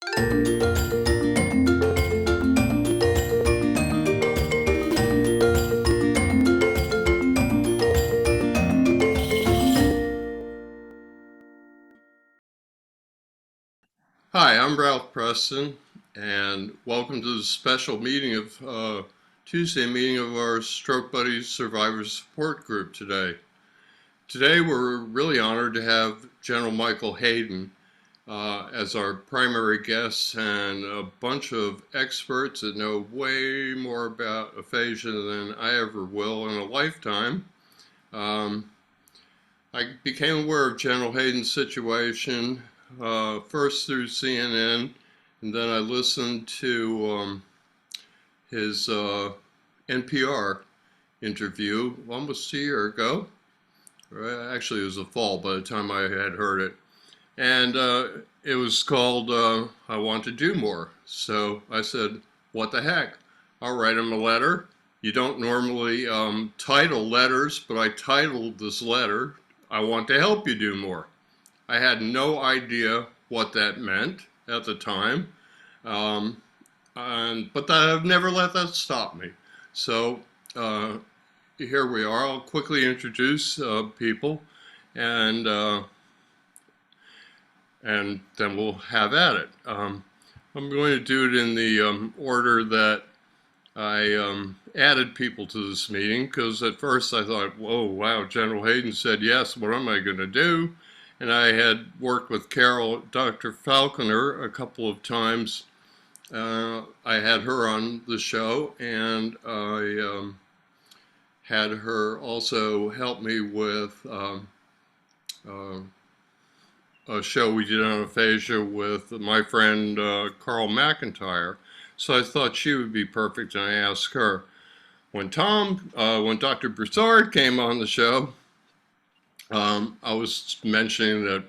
Hi, I'm Ralph Preston, and welcome to the special meeting of Tuesday meeting of our Stroke Buddies Survivors Support Group today. Today we're really honored to have General Michael Hayden as our primary guest and a bunch of experts that know way more about aphasia than I ever will in a lifetime. I became aware of General Hayden's situation first through CNN, and then I listened to his NPR interview almost a year ago. Actually, it was the fall by the time I had heard it. And it was called I Want to Do More. So I said, what the heck? I'll write him a letter. You don't normally title letters, but I titled this letter, I Want to Help You Do More. I had no idea what that meant at the time, but I've never let that stop me. So here we are. I'll quickly introduce people, and then we'll have at it. I'm going to do it in the order that I added people to this meeting, because at first I thought, whoa, wow, General Hayden said yes, what am I going to do? And I had worked with Dr. Falconer a couple of times. I had her on the show, and I had her also help me with a show we did on aphasia with my friend Carl McIntyre. So I thought she would be perfect, and I asked her. When Dr. Broussard came on the show, I was mentioning that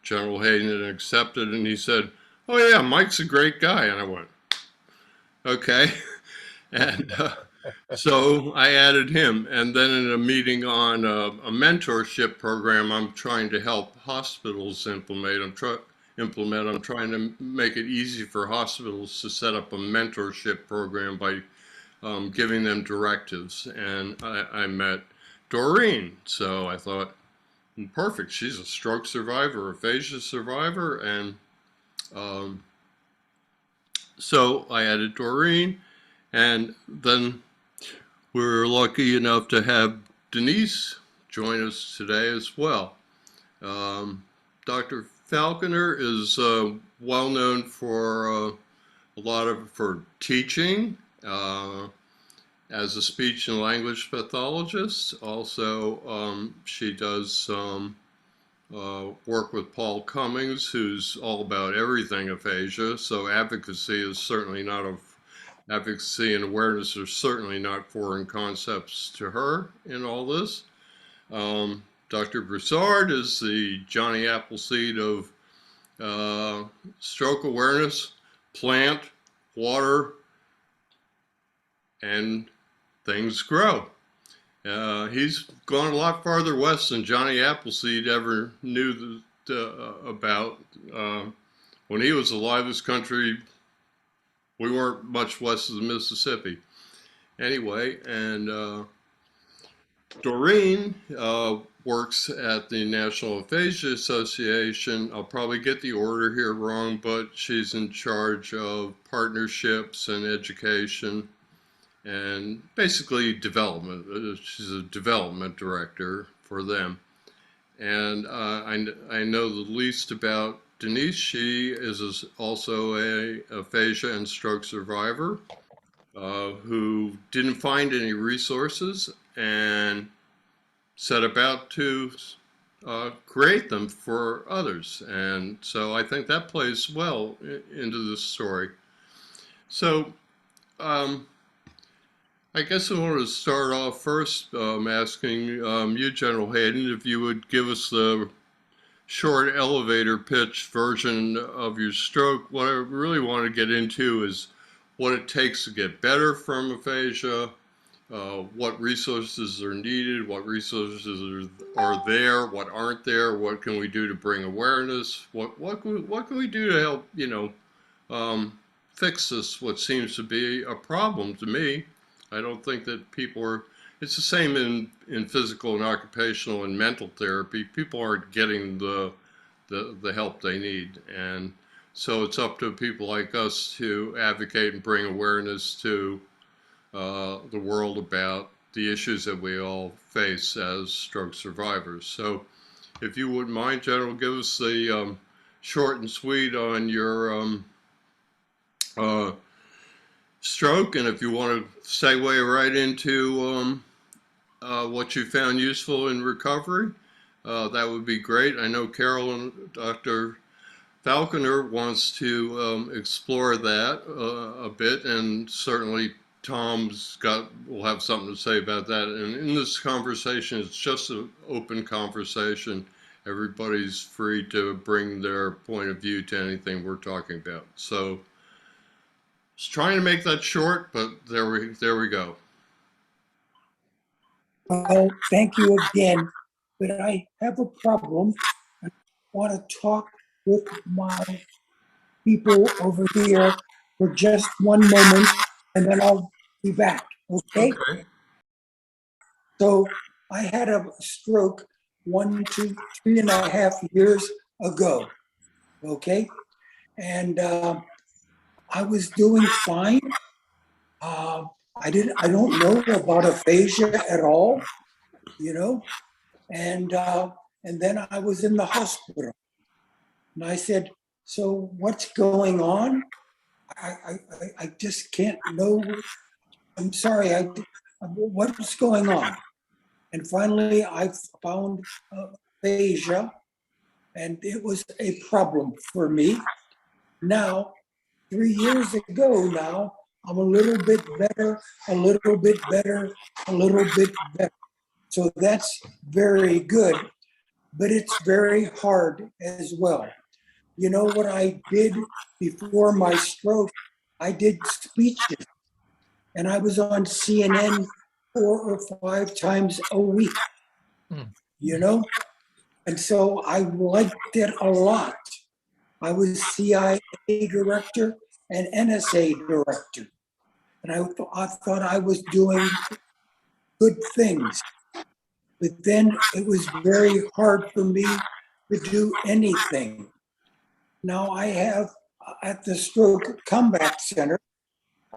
General Hayden had accepted, and he said, oh yeah, Mike's a great guy. And I went, okay. And so I added him. And then in a meeting on a mentorship program I'm trying to help hospitals implement, I'm trying to make it easy for hospitals to set up a mentorship program by giving them directives. And I met Doreen. So I thought, perfect, she's a stroke survivor, aphasia survivor, and so I added Doreen, and then we were lucky enough to have Denise join us today as well. Dr. Falconer is well known for for teaching as a speech and language pathologist. Also, she does some work with Paul Cummings, who's all about everything aphasia. So advocacy and awareness are certainly not foreign concepts to her in all this. Dr. Broussard is the Johnny Appleseed of stroke awareness, plant, water, and things grow. He's gone a lot farther west than Johnny Appleseed ever knew about. When he was alive, this country, we weren't much west of the Mississippi. Anyway, and Doreen works at the National Aphasia Association. I'll probably get the order here wrong, but she's in charge of partnerships and education and basically development. She's a development director for them. And I know the least about Denise. She is also a aphasia and stroke survivor who didn't find any resources and set about to create them for others. And so I think that plays well into this story. So I guess I want to start off first asking you, General Hayden, if you would give us the short elevator pitch version of your stroke. What I really want to get into is what it takes to get better from aphasia, what resources are needed, what resources are there, what aren't there, what can we do to bring awareness, what can we do to help, fix this, what seems to be a problem to me. I don't think that people are, it's the same in physical and occupational and mental therapy. People aren't getting the help they need. And so it's up to people like us to advocate and bring awareness to the world about the issues that we all face as stroke survivors. So if you wouldn't mind, General, give us the short and sweet on your stroke, and if you want to segue right into what you found useful in recovery, that would be great. I know Carolyn, Dr. Falconer wants to explore that a bit, and certainly will have something to say about that. And in this conversation, it's just an open conversation. Everybody's free to bring their point of view to anything we're talking about. So just trying to make that short, but there we go. Well, thank you again, but I have a problem. I want to talk with my people over here for just one moment, and then I'll be back, okay? Okay. So I had a stroke 1, 2, 3.5 years ago, okay? And I was doing fine. I don't know about aphasia at all, you know? And then I was in the hospital. And I said, so what's going on? I just can't know. I'm sorry, what's going on? And finally I found aphasia, and it was a problem for me. Now, 3 years ago now, I'm a little bit better, a little bit better, a little bit better. So that's very good, but it's very hard as well. You know what I did before my stroke? I did speeches, and I was on CNN 4 or 5 times a week, you know? And so I liked it a lot. I was CIA director and NSA director. And I thought I was doing good things. But then it was very hard for me to do anything. Now I have at the Stroke Comeback Center,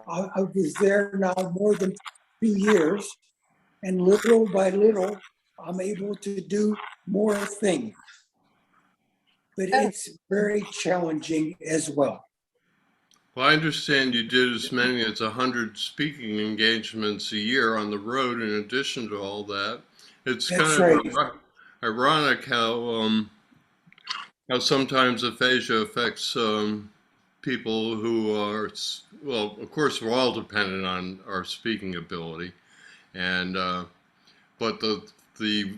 I was there now more than 2 years, and little by little, I'm able to do more things. But it's very challenging as well. Well, I understand you did as many as 100 speaking engagements a year on the road in addition to all that. It's That's kind of right. ironic how sometimes aphasia affects people who are, well, of course, we're all dependent on our speaking ability. And but the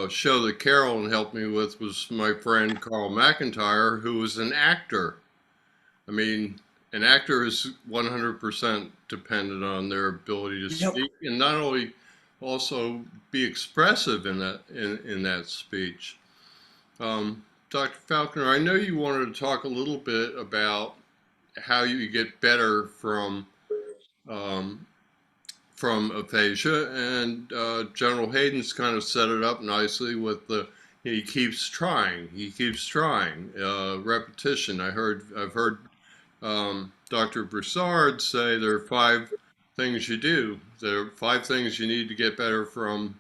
show that Carolyn helped me with was my friend Carl McIntyre, who was an actor. I mean, an actor is 100% dependent on their ability to speak, and not only also be expressive in that speech. Dr. Falconer, I know you wanted to talk a little bit about how you get better from aphasia, and General Hayden's kind of set it up nicely with he keeps trying, repetition. I've heard Dr. Broussard say there are 5 things you do. There are 5 things you need to get better from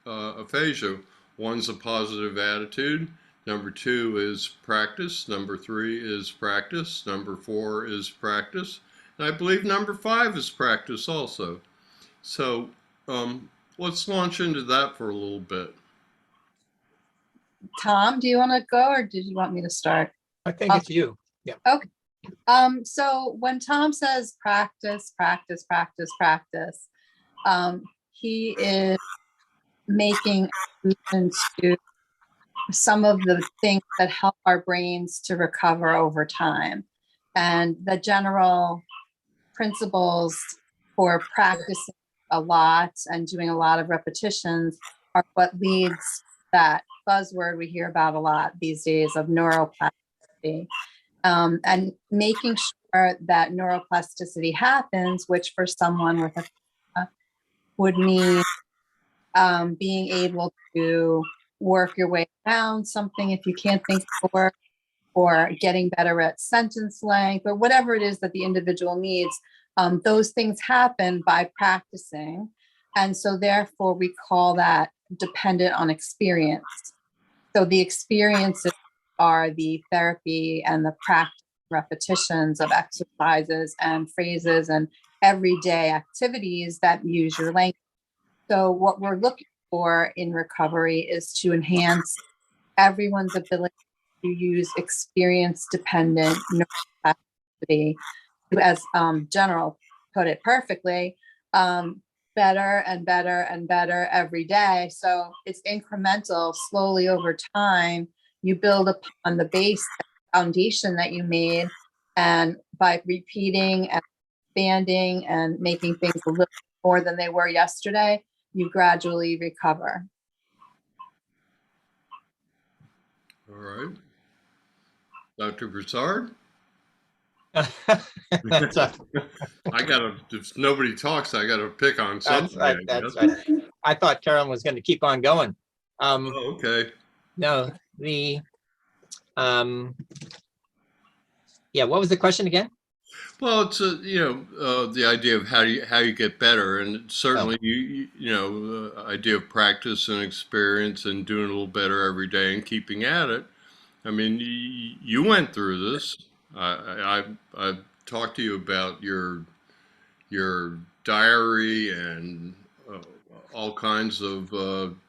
aphasia. One's a positive attitude. Number 2 is practice. Number 3 is practice. Number 4 is practice. And I believe number 5 is practice also. So let's launch into that for a little bit. Tom, do you want to go, or did you want me to start? I think it's you. Yeah. Okay. So when Tom says practice, practice, practice, practice, he is making allusions to some of the things that help our brains to recover over time. And the general principles for practicing a lot and doing a lot of repetitions are what leads that buzzword we hear about a lot these days of neuroplasticity. and making sure that neuroplasticity happens, which for someone with a would mean being able to work your way around something if you can't think of a word, or getting better at sentence length, or whatever it is that the individual needs. Those things happen by practicing. And so therefore we call that dependent on experience. So the experiences are the therapy and the practice repetitions of exercises and phrases and everyday activities that use your language. So what we're looking for in recovery is to enhance everyone's ability to use experience-dependent neuroplasticity to, as General put it perfectly, better and better and better every day. So it's incremental, slowly over time. You build upon the base foundation that you made, and by repeating and expanding and making things a little more than they were yesterday, you gradually recover. All right. Dr. Broussard? That's a- if nobody talks, I gotta pick on somebody, I that's guess. right. I thought Carolyn was going to keep on going. Oh, okay. No, yeah, what was the question again? Well, it's the idea of how you get better, and certainly idea of practice and experience and doing a little better every day and keeping at it. I mean, you went through this. I've talked to you about your diary and all kinds of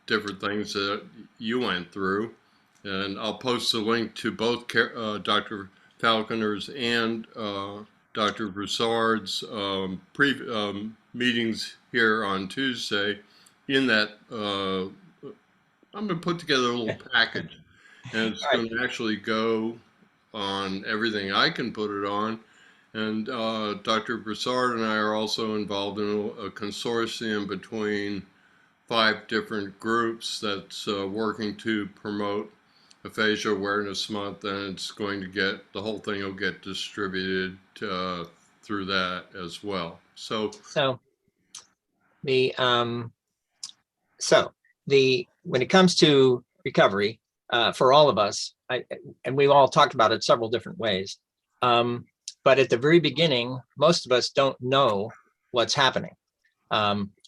different things that you went through, and I'll post a link to both Dr. Falconer's and Dr. Broussard's meetings here on Tuesday. In that, I'm going to put together a little package, and it's going to actually go on everything I can put it on. And Dr. Broussard and I are also involved in a consortium between 5 different groups that's working to promote Aphasia Awareness Month, and it's going to get, the whole thing will get distributed through that as well. So when it comes to recovery for all of us, and we've all talked about it several different ways, but at the very beginning, most of us don't know what's happening.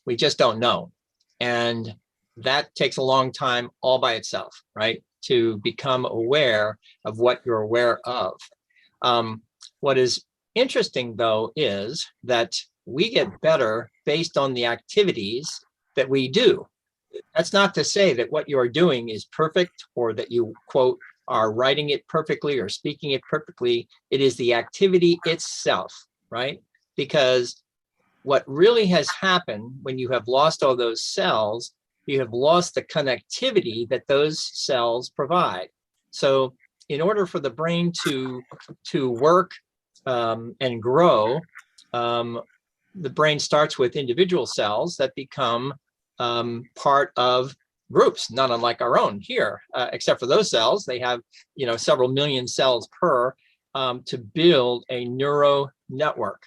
We just don't know, and that takes a long time all by itself, right? To become aware of what you're aware of. What is interesting, though, is that we get better based on the activities that we do. That's not to say that what you're doing is perfect, or that you, quote, are writing it perfectly or speaking it perfectly. It is the activity itself, right? Because what really has happened when you have lost all those cells, you have lost the connectivity that those cells provide. So in order for the brain to work and grow, the brain starts with individual cells that become part of groups, not unlike our own here, except for those cells. They have, several million cells per to build a neural network.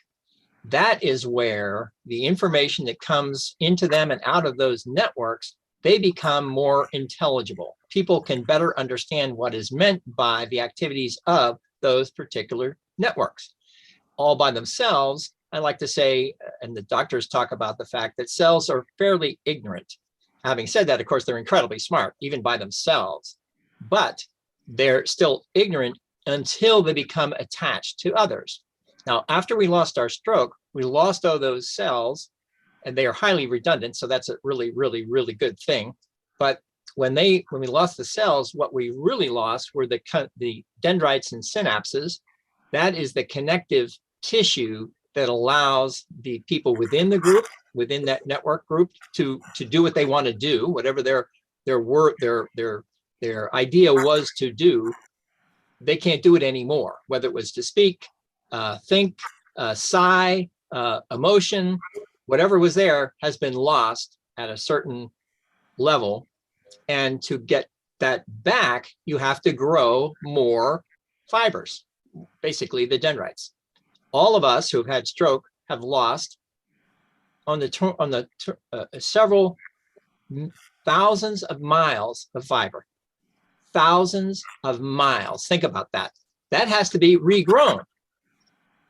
That is where the information that comes into them and out of those networks, they become more intelligible. People can better understand what is meant by the activities of those particular networks. All by themselves, I like to say, and the doctors talk about the fact that cells are fairly ignorant. Having said that, of course, they're incredibly smart, even by themselves, but they're still ignorant until they become attached to others. Now, after we lost our stroke, we lost all those cells, and they are highly redundant. So that's a really, really, really good thing. But when we lost the cells, what we really lost were the dendrites and synapses. That is the connective tissue that allows the people within the group, within that network group, to do what they want to do, whatever their idea was to do. They can't do it anymore, whether it was to speak, think, sigh, emotion, whatever was there has been lost at a certain level. And to get that back, you have to grow more fibers. basically the dendrites. All of us who have had stroke have lost several thousands of miles of fiber. Thousands of miles. Think about that. That has to be regrown.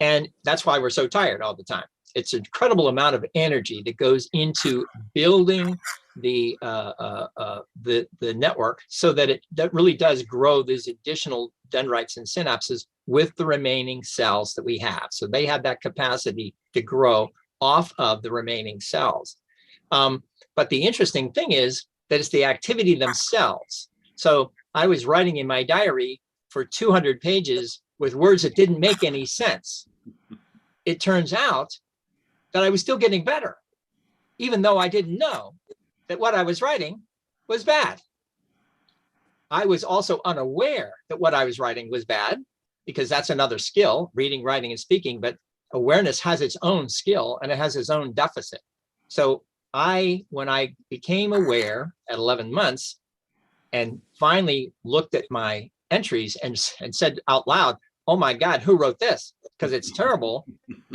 And that's why we're so tired all the time. It's an incredible amount of energy that goes into building the network so that that really does grow these additional dendrites and synapses with the remaining cells that we have. So they have that capacity to grow off of the remaining cells. But the interesting thing is that it's the activity themselves. So I was writing in my diary for 200 pages with words that didn't make any sense. It turns out that I was still getting better, even though I didn't know that what I was writing was bad. I was also unaware that what I was writing was bad, because that's another skill, reading, writing, and speaking, but awareness has its own skill and it has its own deficit. So when I became aware at 11 months and finally looked at my entries and said out loud, oh my God, who wrote this? Because it's terrible.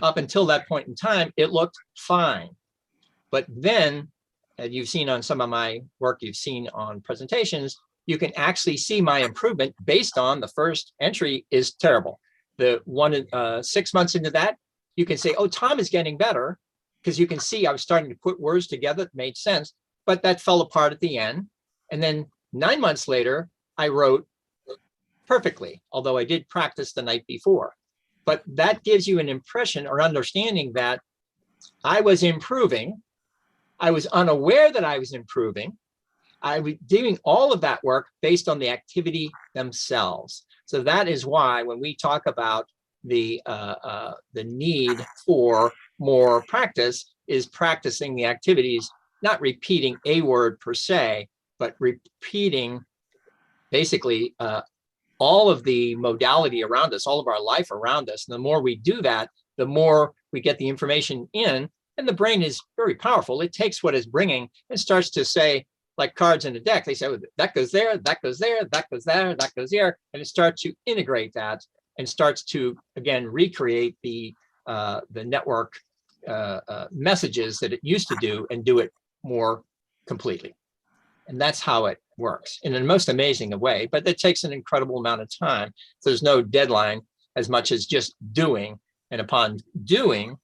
Up until that point in time, it looked fine. But then, as you've seen on some of my work, you've seen on presentations, you can actually see my improvement based on the first entry is terrible. The 6 months into that, you can say, oh, Tom is getting better, because you can see I was starting to put words together that made sense, but that fell apart at the end. And then 9 months later, I wrote perfectly, although I did practice the night before. But that gives you an impression or understanding that I was improving. I was unaware that I was improving. I was doing all of that work based on the activity themselves. So that is why when we talk about the need for more practice is practicing the activities, not repeating a word per se, but repeating basically all of the modality around us, all of our life around us. And the more we do that, the more we get the information in, and the brain is very powerful. It takes what it's bringing and starts to say, like cards in a deck, they say, oh, that goes there, that goes there, that goes there, that goes there. And it starts to integrate that and starts to, again, recreate the network messages that it used to do and do it more completely. And that's how it works in the most amazing way, but it takes an incredible amount of time. So there's no deadline as much as just doing. And upon doing,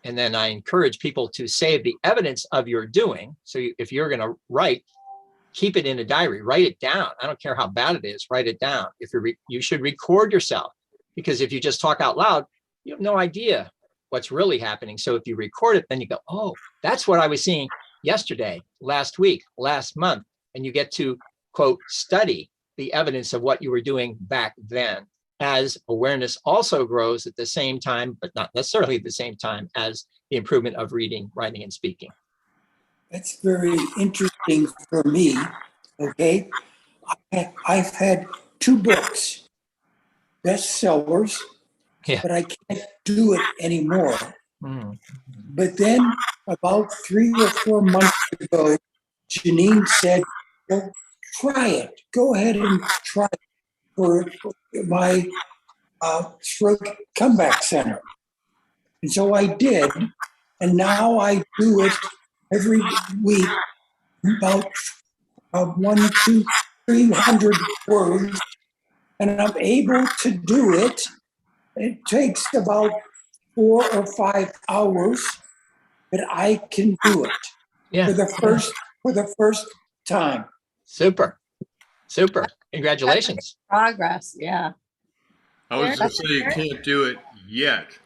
and then I encourage people to save the evidence of your doing. So if you're going to write, keep it in a diary, write it down. I don't care how bad it is, write it down. If you should record yourself, because if you just talk out loud, you have no idea what's really happening. So if you record it, then you go, oh, that's what I was seeing yesterday, last week, last month. And you get to, quote, study the evidence of what you were doing back then, as awareness also grows at the same time, but not necessarily at the same time as the improvement of reading, writing, and speaking. That's very interesting for me, okay? I've had 2 books, bestsellers, Yeah. but I can't do it anymore. Mm. But then about 3 or 4 months ago, Janine said, well, try it. Go ahead and try it for my stroke comeback center. And so I did. And now I do it every week, about 100 to 300 words. And I'm able to do it. It takes about 4 or 5 hours, but I can do it Yeah. for the first time. Super. Congratulations. Progress, yeah. I was going to say you Very- can't do it yet,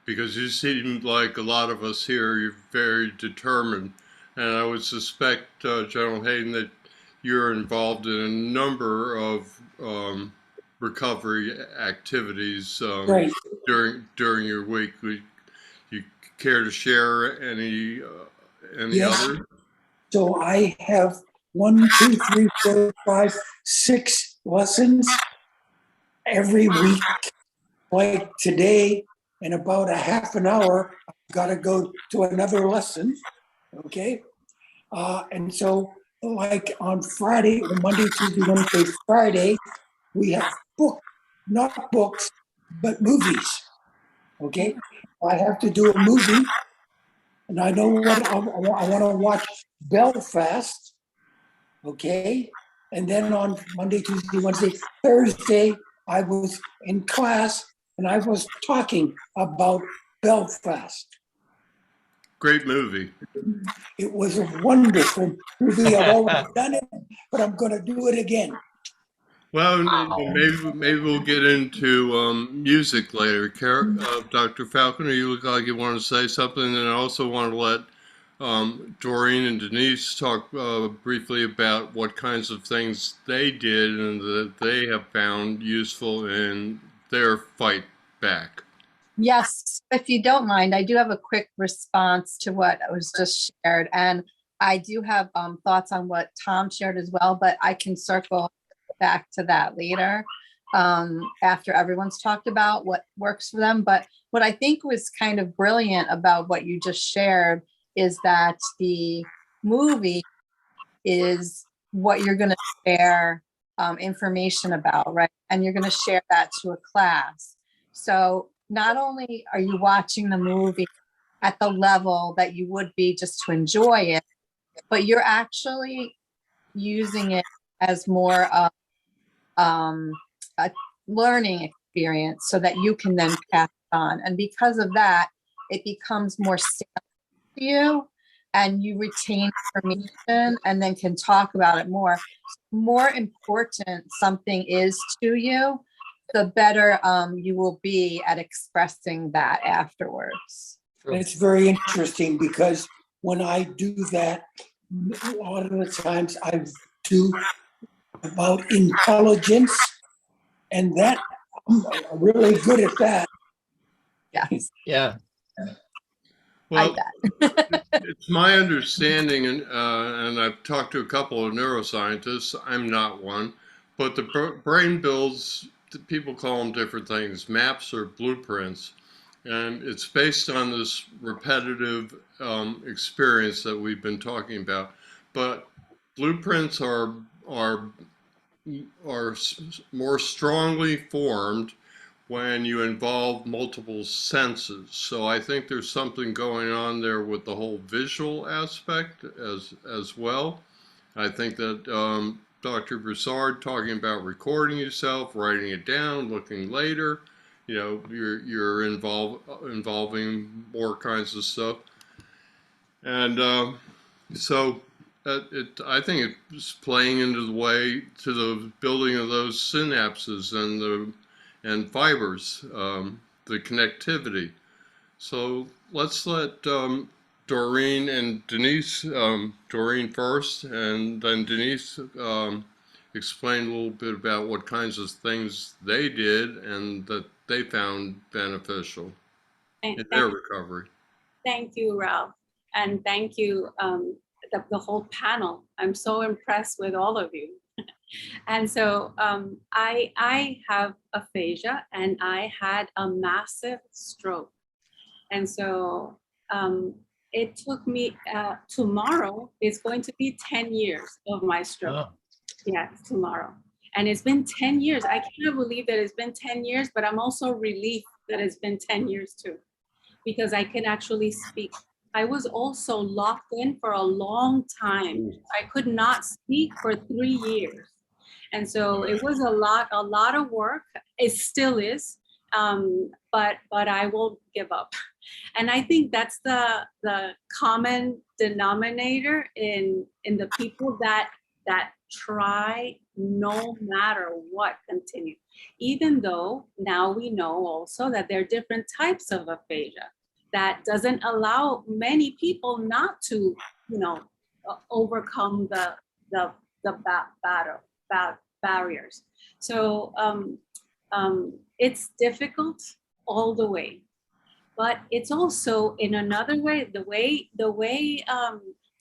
because you seem like a lot of us here, you're very determined. And I would suspect, General Hayden, that you're involved in a number of recovery activities Right. during your week. You care to share any Yes. other? So I have 1, 2, 3, 4, 5, 6 lessons every week. Like today, in about a half an hour, I've got to go to another lesson. Okay. And so, like on Friday, Monday, Tuesday, Wednesday, Friday, we have not books, but movies. Okay, I have to do a movie, and I know what I want to watch Belfast. Okay, and then on Monday, Tuesday, Wednesday, Thursday, I was in class and I was talking about Belfast. Great movie. It was a wonderful movie. I've already done it, but I'm going to do it again. Well, Wow. maybe we'll get into music later. Dr. Falconer, you look like you want to say something, and I also want to let Doreen and Denise talk briefly about what kinds of things they did and that they have found useful in their fight back. Yes, if you don't mind, I do have a quick response to what was just shared. And I do have thoughts on what Tom shared as well, but I can circle back to that later after everyone's talked about what works for them. But what I think was kind of brilliant about what you just shared is that the movie is what you're going to share information about, right? And you're going to share that to a class. So not only are you watching the movie at the level that you would be just to enjoy it, but you're actually using it as more of a learning experience so that you can then pass it on. And because of that, it becomes more salient to you and you retain information and then can talk about it more. More important something is to you, the better you will be at expressing that afterwards. And it's very interesting because when I do that, a lot of the times I do about intelligence, and that I'm really good at that. Yes, Yeah. Well, I bet. it's my understanding, and I've talked to a couple of neuroscientists. I'm not one, but the brain builds, people call them different things, maps or blueprints. And it's based on this repetitive experience that we've been talking about. But blueprints are more strongly formed when you involve multiple senses. So I think there's something going on there with the whole visual aspect as well. I think that Dr. Broussard talking about recording yourself, writing it down, looking later, you know, you're involving more kinds of stuff. And so I think it's playing into the way to the building of those synapses and fibers, the connectivity. So let's let Doreen and Denise, Doreen first, and then Denise explain a little bit about what kinds of things they did and that they found beneficial in their recovery. Thank you, Ralph. And thank you, the whole panel. I'm so impressed with all of you. And so I have aphasia and I had a massive stroke. And so it took me, tomorrow is going to be 10 years of my stroke. Oh. Yeah, tomorrow. And it's been 10 years. I can't believe that it's been 10 years, but I'm also relieved that it's been 10 years too, because I can actually speak. I was also locked in for a long time. I could not speak for 3 years. And so it was a lot of work. It still is, but I won't give up. And I think that's the common denominator in the people that try no matter what continue. Even though now we know also that there are different types of aphasia that doesn't allow many people not to, overcome the barriers. So it's difficult all the way, but it's also in another way, the way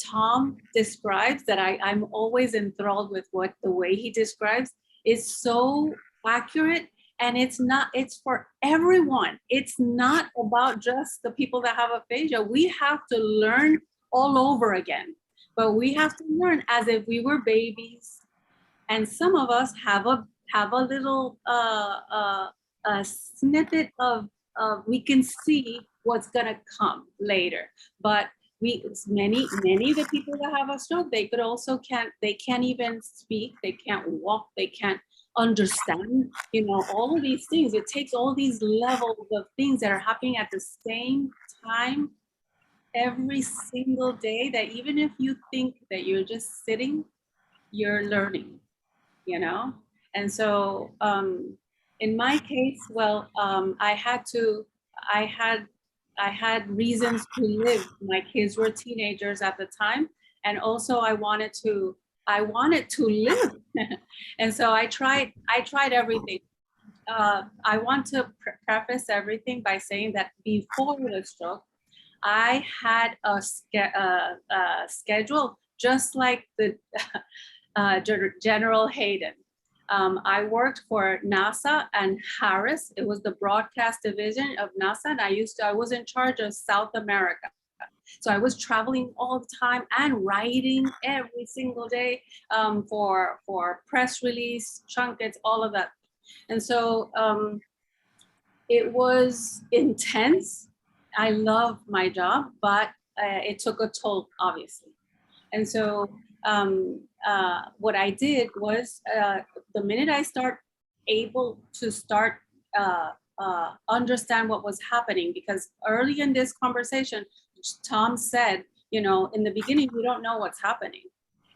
Tom describes that I'm always enthralled with what the way he describes is so accurate. And it's for everyone. It's not about just the people that have aphasia. We have to learn all over again, but we have to learn as if we were babies. And some of us have a little a snippet of, we can see what's gonna come later. But many of the people that have a stroke, they can't even speak, they can't walk, they can't understand, all of these things. It takes all these levels of things that are happening at the same time every single day, that even if you think that you're just sitting, you're learning, And so in my case, well, I had reasons to live. My kids were teenagers at the time, and also I wanted to live. And so I tried everything. I want to preface everything by saying that before the stroke, I had a schedule just like the General Hayden. I worked for NASA and Harris. It was the broadcast division of NASA, and I was in charge of South America. So I was traveling all the time and writing every single day for press release, junkets, all of that. And so it was intense. I love my job, but it took a toll, obviously. And so what I did was the minute I able to understand what was happening, because early in this conversation, Tom said, in the beginning, you don't know what's happening.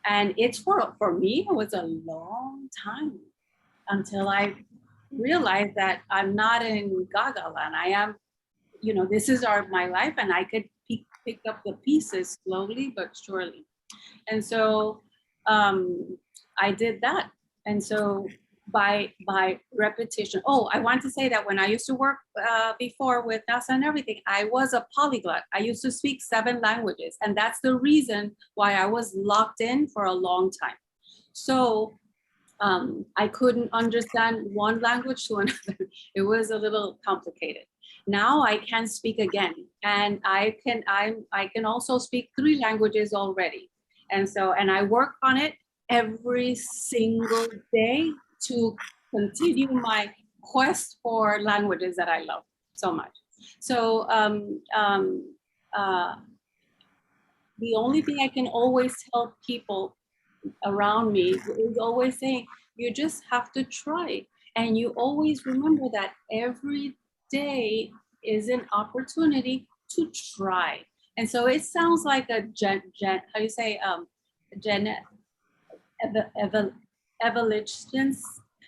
And it's for me, it was a long time until I realized that I'm not in Gaga land. I am, this is my life, and I could pick up the pieces slowly but surely. And so I did that. And so by repetition, I want to say that when I used to work before with NASA and everything, I was a polyglot. I used to speak 7 languages, and that's the reason why I was locked in for a long time. So I couldn't understand one language to another. It was a little complicated. Now I can speak again, and I can also speak 3 languages already. And I work on it every single day to continue my quest for languages that I love so much. So the only thing I can always tell people around me is always saying, you just have to try. And you always remember that every day is an opportunity to try. And so it sounds like a how do you say, evolution.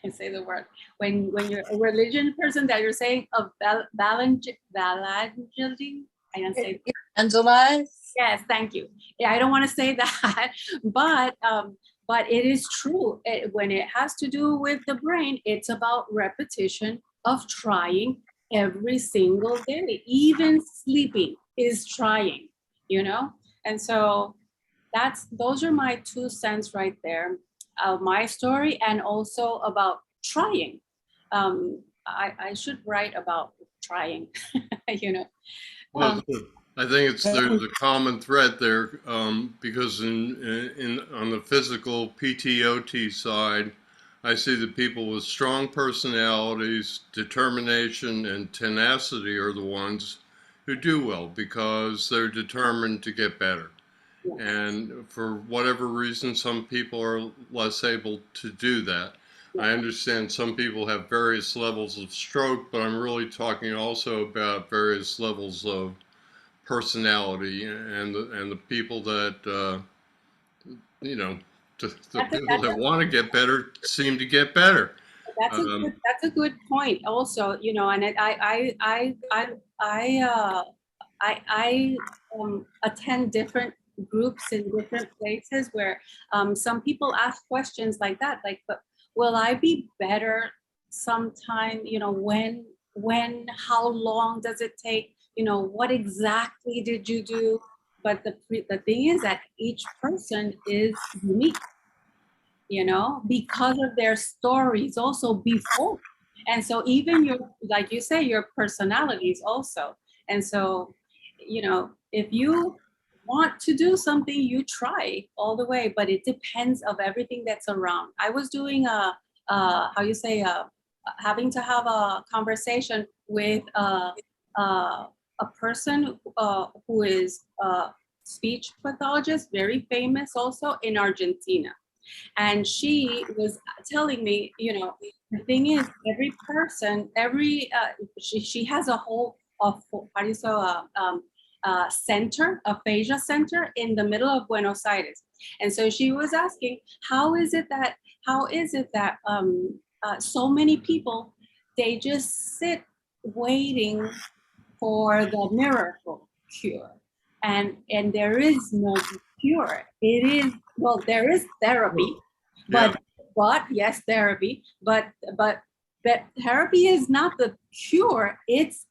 I say the word. When you're a religion person, that you're saying of balanging. I don't say. Evangelize? Yes, thank you. Yeah, I don't want to say that, but it is true. When it has to do with the brain, it's about repetition of trying every single day. Even sleeping is trying, And so those are my 2 cents right there of my story, and also about trying. I should write about trying, Well, I think there's a common thread there because on the physical PTOT side, I see that people with strong personalities, determination, and tenacity are the ones who do well because they're determined to get better. Yeah. And for whatever reason, some people are less able to do that. I understand some people have various levels of stroke, but I'm really talking also about various levels of personality and the people that the people that want to get better seem to get better. That's a good point. Also, and I attend different groups in different places where some people ask questions like that, like, but will I be better sometime? When? How long does it take? What exactly did you do? But the thing is that each person is unique, because of their stories also before. And so even like you say, your personalities also. And so, if you want to do something, you try all the way, but it depends of everything that's around. I was doing having to have a conversation with a person who is a speech pathologist, very famous also in Argentina. And she was telling me, you know, the thing is, every person, she has a whole center, aphasia center in the middle of Buenos Aires. And so she was asking, how is it that so many people, they just sit waiting for the miracle cure, and there is no cure. It is, well, there is therapy, but yes, therapy, but therapy is not the cure. It's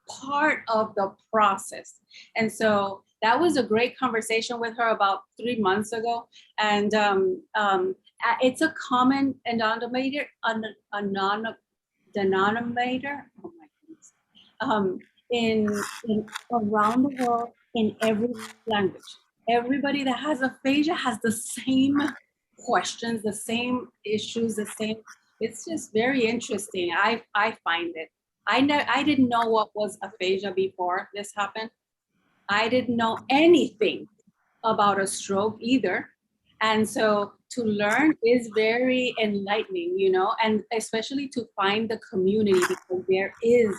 part of the process. And so that was a great conversation with her about 3 months ago. And it's a common denominator. Oh my goodness. In around the world, in every language. Everybody that has aphasia has the same questions, the same issues, the same. It's just very interesting. I find it. I didn't know what was aphasia before this happened. I didn't know anything about a stroke either. And so to learn is very enlightening, you know, and especially to find the community, because there is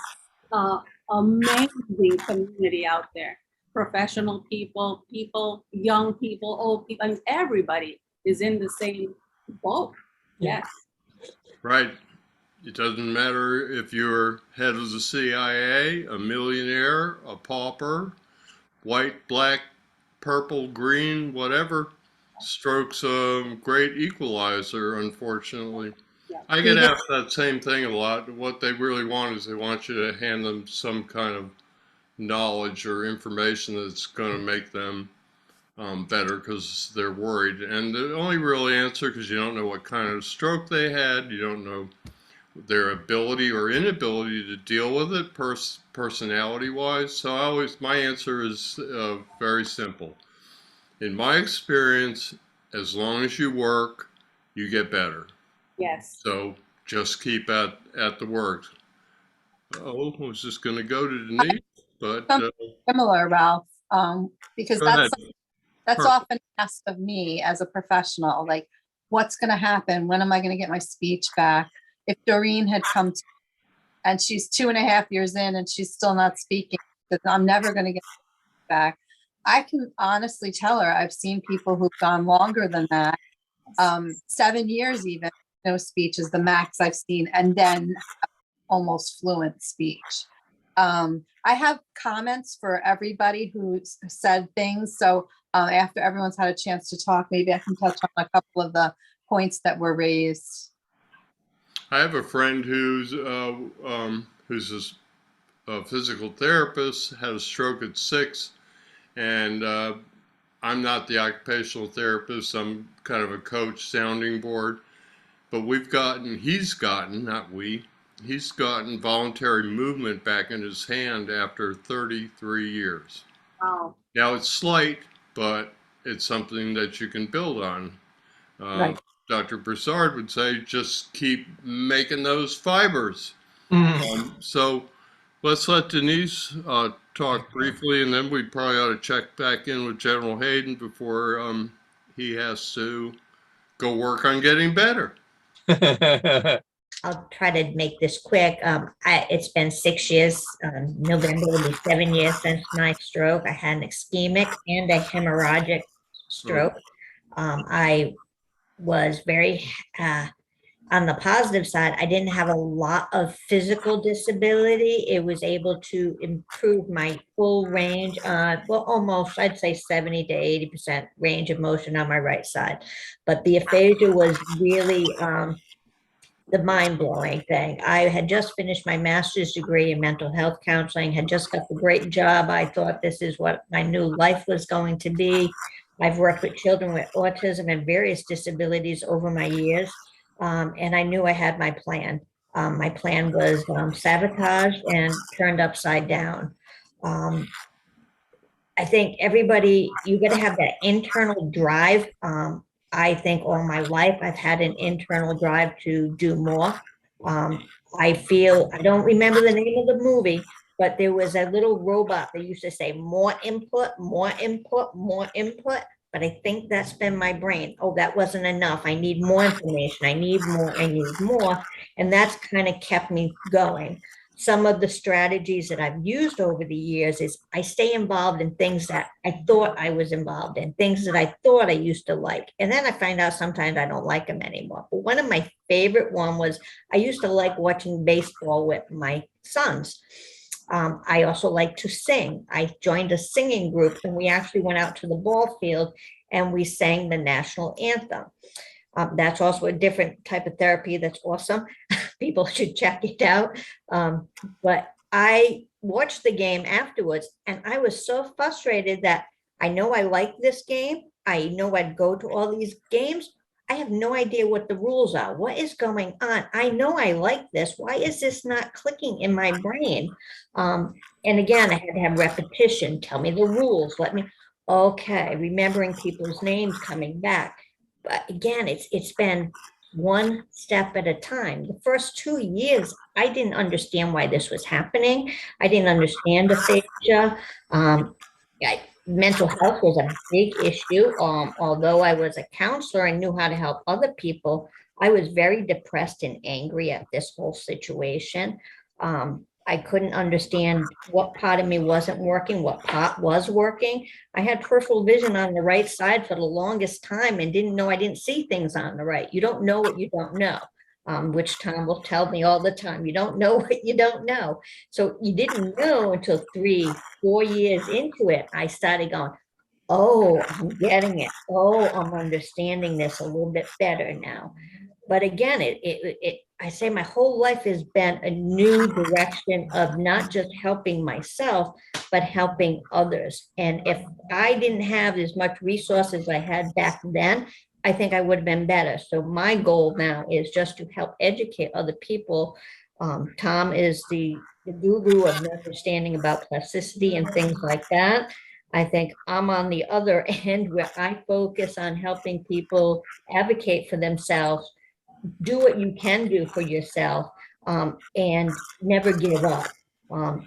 amazing community out there. Professional people, young people, old people, and everybody is in the same boat. Yes. Right. It doesn't matter if you're head of the CIA, a millionaire, a pauper, white, black, purple, green, whatever. Stroke's a great equalizer, unfortunately. Yeah. I get asked that same thing a lot. What they really want is they want you to hand them some kind of knowledge or information that's going to make them better, because they're worried. And the only real answer, because you don't know what kind of stroke they had, you don't know their ability or inability to deal with it personality-wise. So my answer is very simple. In my experience, as long as you work, you get better. Yes. So just keep at the work. Oh, I was just going to go to Denise, but Similar, Ralph, because go that's ahead. that's Perfect. often asked of me as a professional, like, what's going to happen? When am I going to get my speech back? If Doreen had come to, and she's 2.5 years in and she's still not speaking, because I'm never going to get it back. I can honestly tell her I've seen people who've gone longer than that, 7 years even, no speech is the max I've seen, and then almost fluent speech. I have comments for everybody who said things. So after everyone's had a chance to talk, maybe I can touch on a couple of the points that were raised. I have a friend who's a physical therapist, had a stroke at 6, and I'm not the occupational therapist. I'm kind of a coach, sounding board. But he's gotten voluntary movement back in his hand after 33 years. Wow. Now it's slight, but it's something that you can build on. Right. Dr. Broussard would say, just keep making those fibers. So let's let Denise talk briefly, and then we probably ought to check back in with General Hayden before he has to go work on getting better. I'll try to make this quick. It's been 6 years. November will be 7 years since my stroke. I had an ischemic and a hemorrhagic stroke. I was very, on the positive side, I didn't have a lot of physical disability. It was able to improve my full range, well, almost, I'd say 70 to 80% range of motion on my right side. But the aphasia was really the mind-blowing thing. I had just finished my master's degree in mental health counseling, had just got the great job. I thought this is what my new life was going to be. I've worked with children with autism and various disabilities over my years, and I knew I had my plan. My plan was sabotaged and turned upside down. I think everybody, you got to have that internal drive. I think all my life I've had an internal drive to do more. I feel, I don't remember the name of the movie, but there was a little robot that used to say more input, more input, more input. But I think that's been my brain. Oh, that wasn't enough. I need more information. I need more. I need more. And that's kind of kept me going. Some of the strategies that I've used over the years is I stay involved in things that I thought I was involved in, things that I thought I used to like. And then I find out sometimes I don't like them anymore. But one of my favorite one was I used to like watching baseball with my sons. I also like to sing. I joined a singing group and we actually went out to the ball field and we sang the national anthem. That's also a different type of therapy that's awesome. People should check it out. But I watched the game afterwards and I was so frustrated that I know I like this game. I know I'd go to all these games. I have no idea what the rules are. What is going on? I know I like this. Why is this not clicking in my brain? And again, I had to have repetition. Tell me the rules. Let me, okay, remembering people's names coming back. But again, it's been one step at a time. The first 2 years, I didn't understand why this was happening. I didn't understand aphasia. Mental health was a big issue. Although I was a counselor and knew how to help other people, I was very depressed and angry at this whole situation. I couldn't understand what part of me wasn't working, what part was working. I had peripheral vision on the right side for the longest time and didn't know I didn't see things on the right. You don't know what you don't know, which Tom will tell me all the time. You don't know what you don't know. So you didn't know until 3-4 years into it. I started going, oh, I'm getting it. Oh, I'm understanding this a little bit better now. But again, I say my whole life has been a new direction of not just helping myself, but helping others. And if I didn't have as much resources I had back then, I think I would have been better. So my goal now is just to help educate other people. Tom is the guru of understanding about plasticity and things like that. I think I'm on the other end where I focus on helping people advocate for themselves, do what you can do for yourself, and never give up.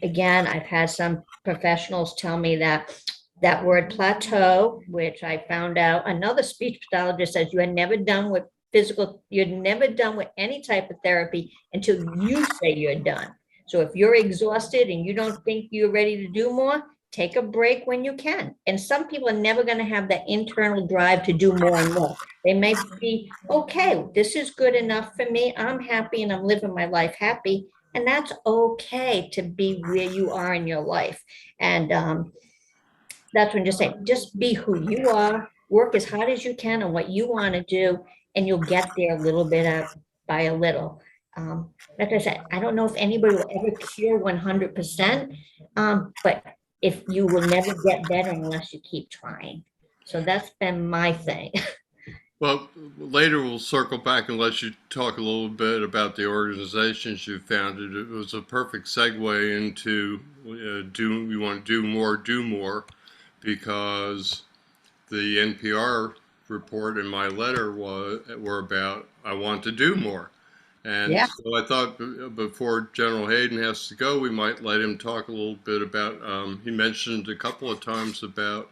Again, I've had some professionals tell me that word plateau, which I found out another speech pathologist says you had never done with physical, you're never done with any type of therapy until you say you're done. So if you're exhausted and you don't think you're ready to do more, take a break when you can. And some people are never going to have that internal drive to do more and more. They may be, okay, this is good enough for me. I'm happy and I'm living my life happy. And that's okay to be where you are in your life. And that's when just say, just be who you are, work as hard as you can on what you want to do, and you'll get there a little bit by a little. Like I said, I don't know if anybody will ever cure 100%, but if you will never get better unless you keep trying. So that's been my thing. Well, later we'll circle back and let you talk a little bit about the organizations you founded. It was a perfect segue into we want to do more, because the NPR report and my letter were about I want to do more. And Yeah. so I thought before General Hayden has to go, we might let him talk a little bit about, he mentioned a couple of times about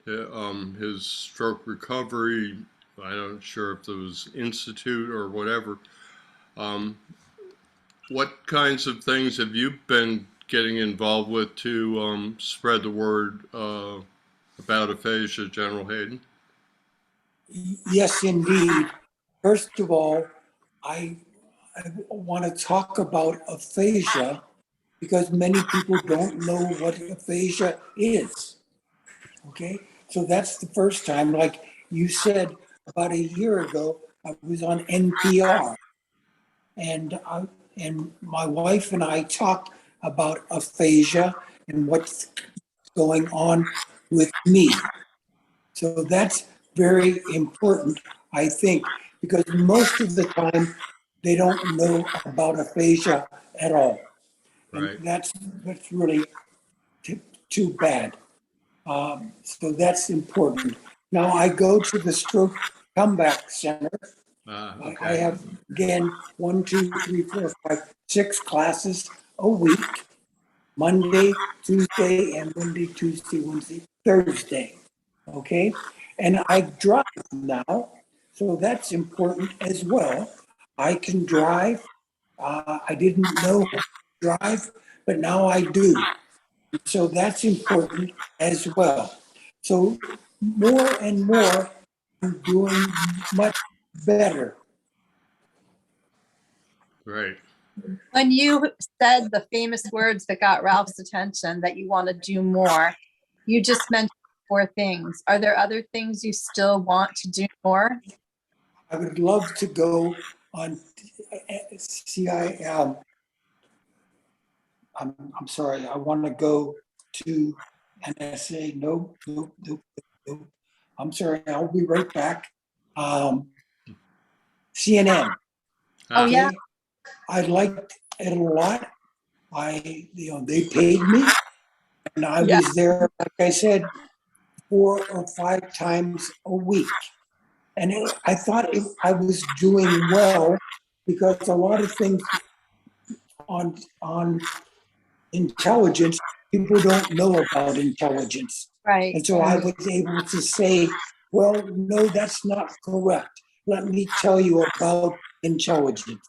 his stroke recovery. I'm not sure if it was institute or whatever. What kinds of things have you been getting involved with to spread the word about aphasia, General Hayden? Yes, indeed. First of all, I want to talk about aphasia because many people don't know what aphasia is. Okay, so that's the first time. Like you said, about a year ago, I was on NPR, and my wife and I talked about aphasia and what's going on with me. So that's very important, I think, because most of the time they don't know about aphasia at all. And Right. that's really too bad. So that's important. Now I go to the Stroke Comeback Center I Okay. have, again, 1, 2, 3, 4, 5, 6 classes a week, Monday, Tuesday, and Monday, Tuesday, Wednesday, Thursday. Okay? And I drive now, so that's important as well. I can drive. I didn't know how to drive, but now I do. So that's important as well. So more and more, I'm doing much better. Great. When you said the famous words that got Ralph's attention, that you want to do more, you just mentioned 4 things. Are there other things you still want to do more? I would love to go on I'm sorry, I want to go to NSA. No, no, no, no. I'm sorry, I'll be right back. CNN. Oh, yeah. Okay? I liked it a lot. They paid me, and I Yeah. was there, like I said, 4 or 5 times a week. And I thought I was doing well because a lot of things on intelligence, people don't know about intelligence. Right. And so I was able to say, well, no, that's not correct. Let me tell you about intelligence.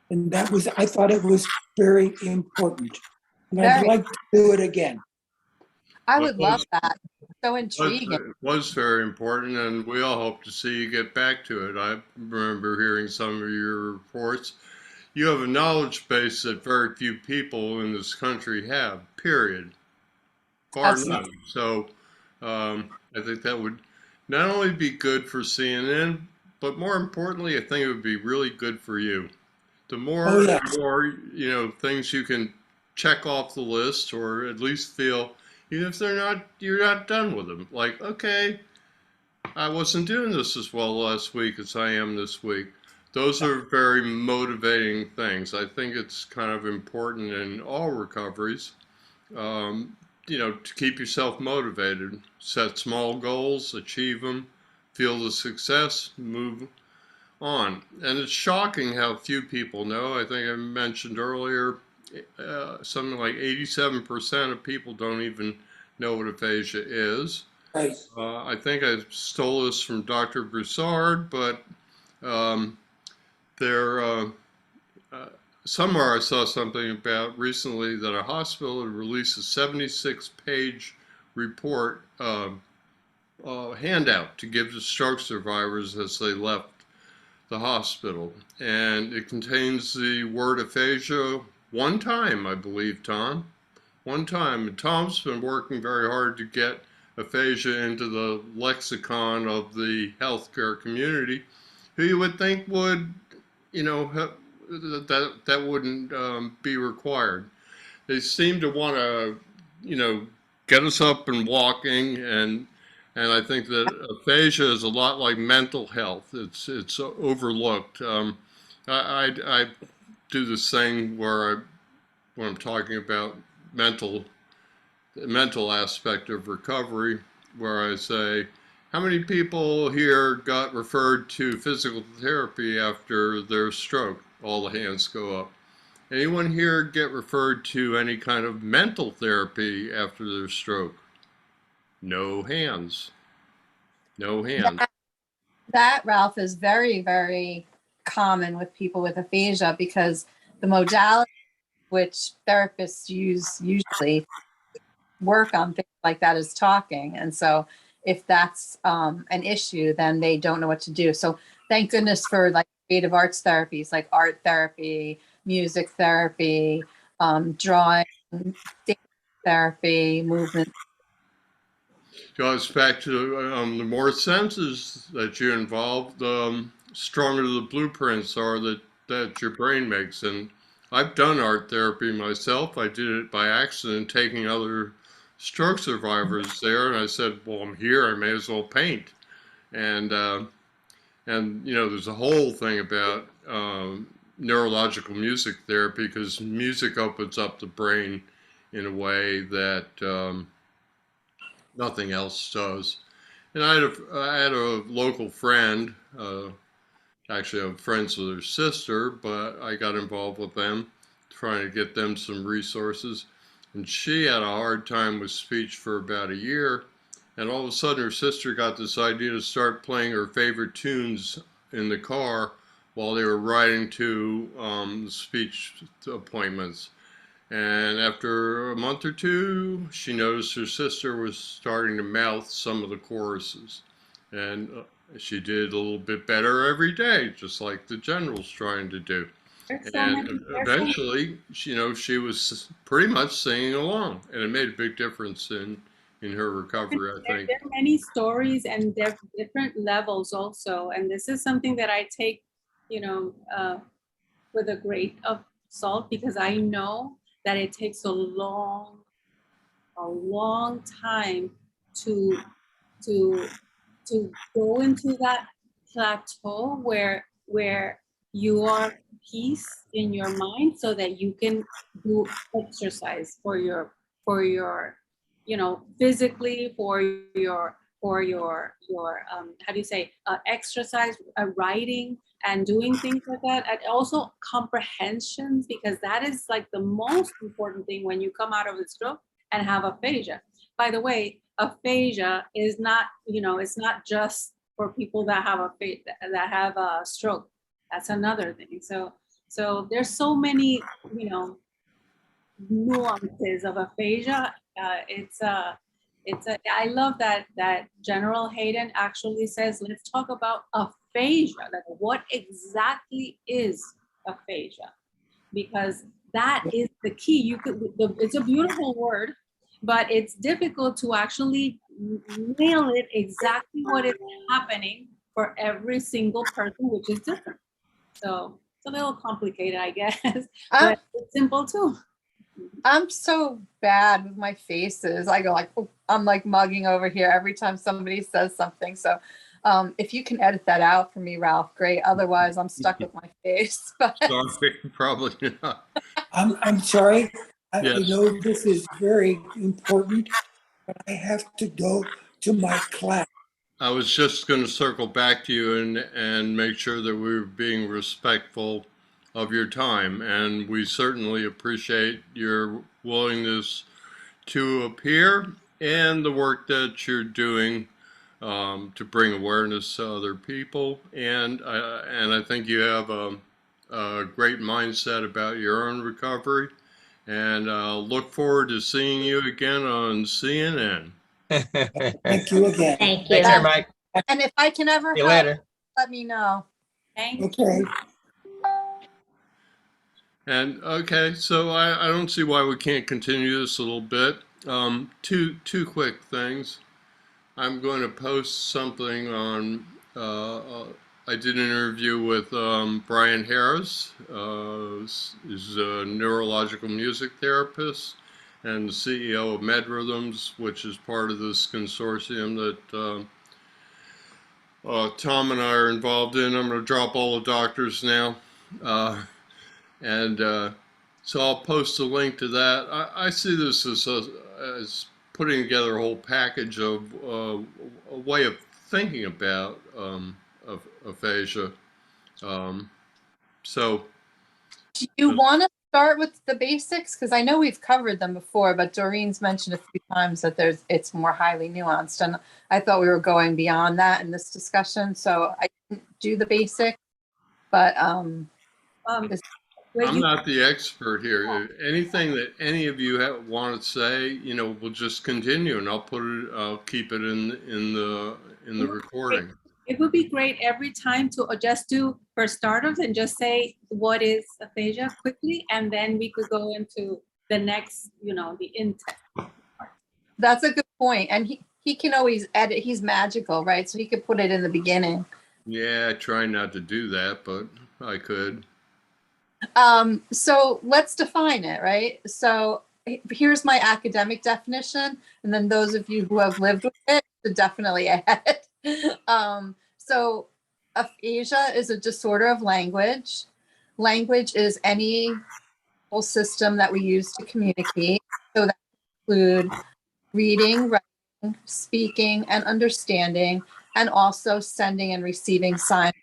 And I thought it was very important. And I'd Very. like to do it again. I Well, would love that. So it intriguing. was very important, and we all hope to see you get back to it. I remember hearing some of your reports. You have a knowledge base that very few people in this country have, period. Bar Absolutely. none. So I think that would not only be good for CNN, but more importantly, I think it would be really good for you. The Oh, more yeah. and more, things you can check off the list, or at least feel, even if you're not done with them. Like, okay, I wasn't doing this as well last week as I am this week. Those are very motivating things. I think it's kind of important in all recoveries, to keep yourself motivated. Set small goals, achieve them, feel the success, move on. And it's shocking how few people know. I think I mentioned earlier, something like 87% of people don't even know what aphasia is. Right. I think I stole this from Dr. Broussard, but there, somewhere I saw something about recently that a hospital had released a 76-page report handout to give to stroke survivors as they left the hospital. And it contains the word aphasia 1 time, I believe, Tom. 1 time. And Tom's been working very hard to get aphasia into the lexicon of the healthcare community, who you would think would, that wouldn't be required. They seem to want to, get us up and walking, and I think that aphasia is a lot like mental health. It's overlooked. I do this thing where when I'm talking about the mental aspect of recovery, where I say, how many people here got referred to physical therapy after their stroke? All the hands go up. Anyone here get referred to any kind of mental therapy after their stroke? No hands. No hands. That, Ralph, is very, very common with people with aphasia because the modality which therapists use usually work on things like that is talking. And so if that's an issue, then they don't know what to do. So thank goodness for like creative arts therapies, like art therapy, music therapy, drawing, therapy, movement. Goes back to the more senses that you involve, the stronger the blueprints are that your brain makes. And I've done art therapy myself. I did it by accident, taking other stroke survivors there, and I said, well, I'm here, I may as well paint. And there's a whole thing about neurological music therapy, because music opens up the brain in a way that nothing else does. And I had a local friend, Actually, I'm friends with her sister, but I got involved with them, trying to get them some resources. And she had a hard time with speech for about a year. And all of a sudden, her sister got this idea to start playing her favorite tunes in the car while they were riding to speech appointments. And after a month or two, she noticed her sister was starting to mouth some of the choruses. And she did a little bit better every day, just like the general's trying to do. And eventually, she was pretty much singing along, and it made a big difference in her recovery, I think. There are many stories and there are different levels also. And this is something that I take, with a grain of salt, because I know that it takes a long time to go into that plateau where you are peace in your mind, so that you can do exercise for your physically, for your how do you say, exercise, writing and doing things like that, and also comprehensions, because that is like the most important thing when you come out of the stroke and have aphasia. By the way, aphasia is not, it's not just for people that have a stroke. That's another thing. So there's so many, nuances of aphasia. I love that General Hayden actually says, let's talk about aphasia. Like, what exactly is aphasia? Because that is the key. It's a beautiful word, but it's difficult to actually nail it exactly what is happening for every single person, which is different. So it's a little complicated, I guess, but it's simple too. I'm so bad with my faces. I go like, I'm like mugging over here every time somebody says something. So if you can edit that out for me, Ralph, great. Otherwise, I'm stuck with my face. But Sorry, probably not. I'm sorry. I Yes. know this is very important, but I have to go to my class. I was just going to circle back to you and make sure that we were being respectful of your time. And we certainly appreciate your willingness to appear and the work that you're doing to bring awareness to other people. And I think you have a great mindset about your own recovery. And look forward to seeing you again on CNN. Thank you again. Thank Take you. care, Mike. and if I can ever See you help, later. let me know. Thank you. Okay. And okay, so I don't see why we can't continue this a little bit. Two quick things. I'm going to post something on. I did an interview with Brian Harris. He's a neurological music therapist and the CEO of MedRhythms, which is part of this consortium that Tom and I are involved in. I'm going to drop all the doctors now. So I'll post a link to that. I see this as putting together a whole package of a way of thinking about aphasia. So Do you want to start with the basics? Because I know we've covered them before, but Doreen's mentioned a few times that it's more highly nuanced, and I thought we were going beyond that in this discussion. So I didn't do the basics, but I'm not the expert here. Anything that any of you want to say, we'll just continue, and I'll keep it in the recording. It would be great every time to just do for starters and just say what is aphasia quickly, and then we could go into the next, the intent. that's a good point. And he can always edit. He's magical, right? So he could put it in the beginning. Yeah, I try not to do that, but I could. So let's define it, right? So here's my academic definition, and then those of you who have lived with it should definitely add. So aphasia is a disorder of language. Language is any whole system that we use to communicate. So that include reading, writing, speaking, and understanding, and also sending and receiving signs.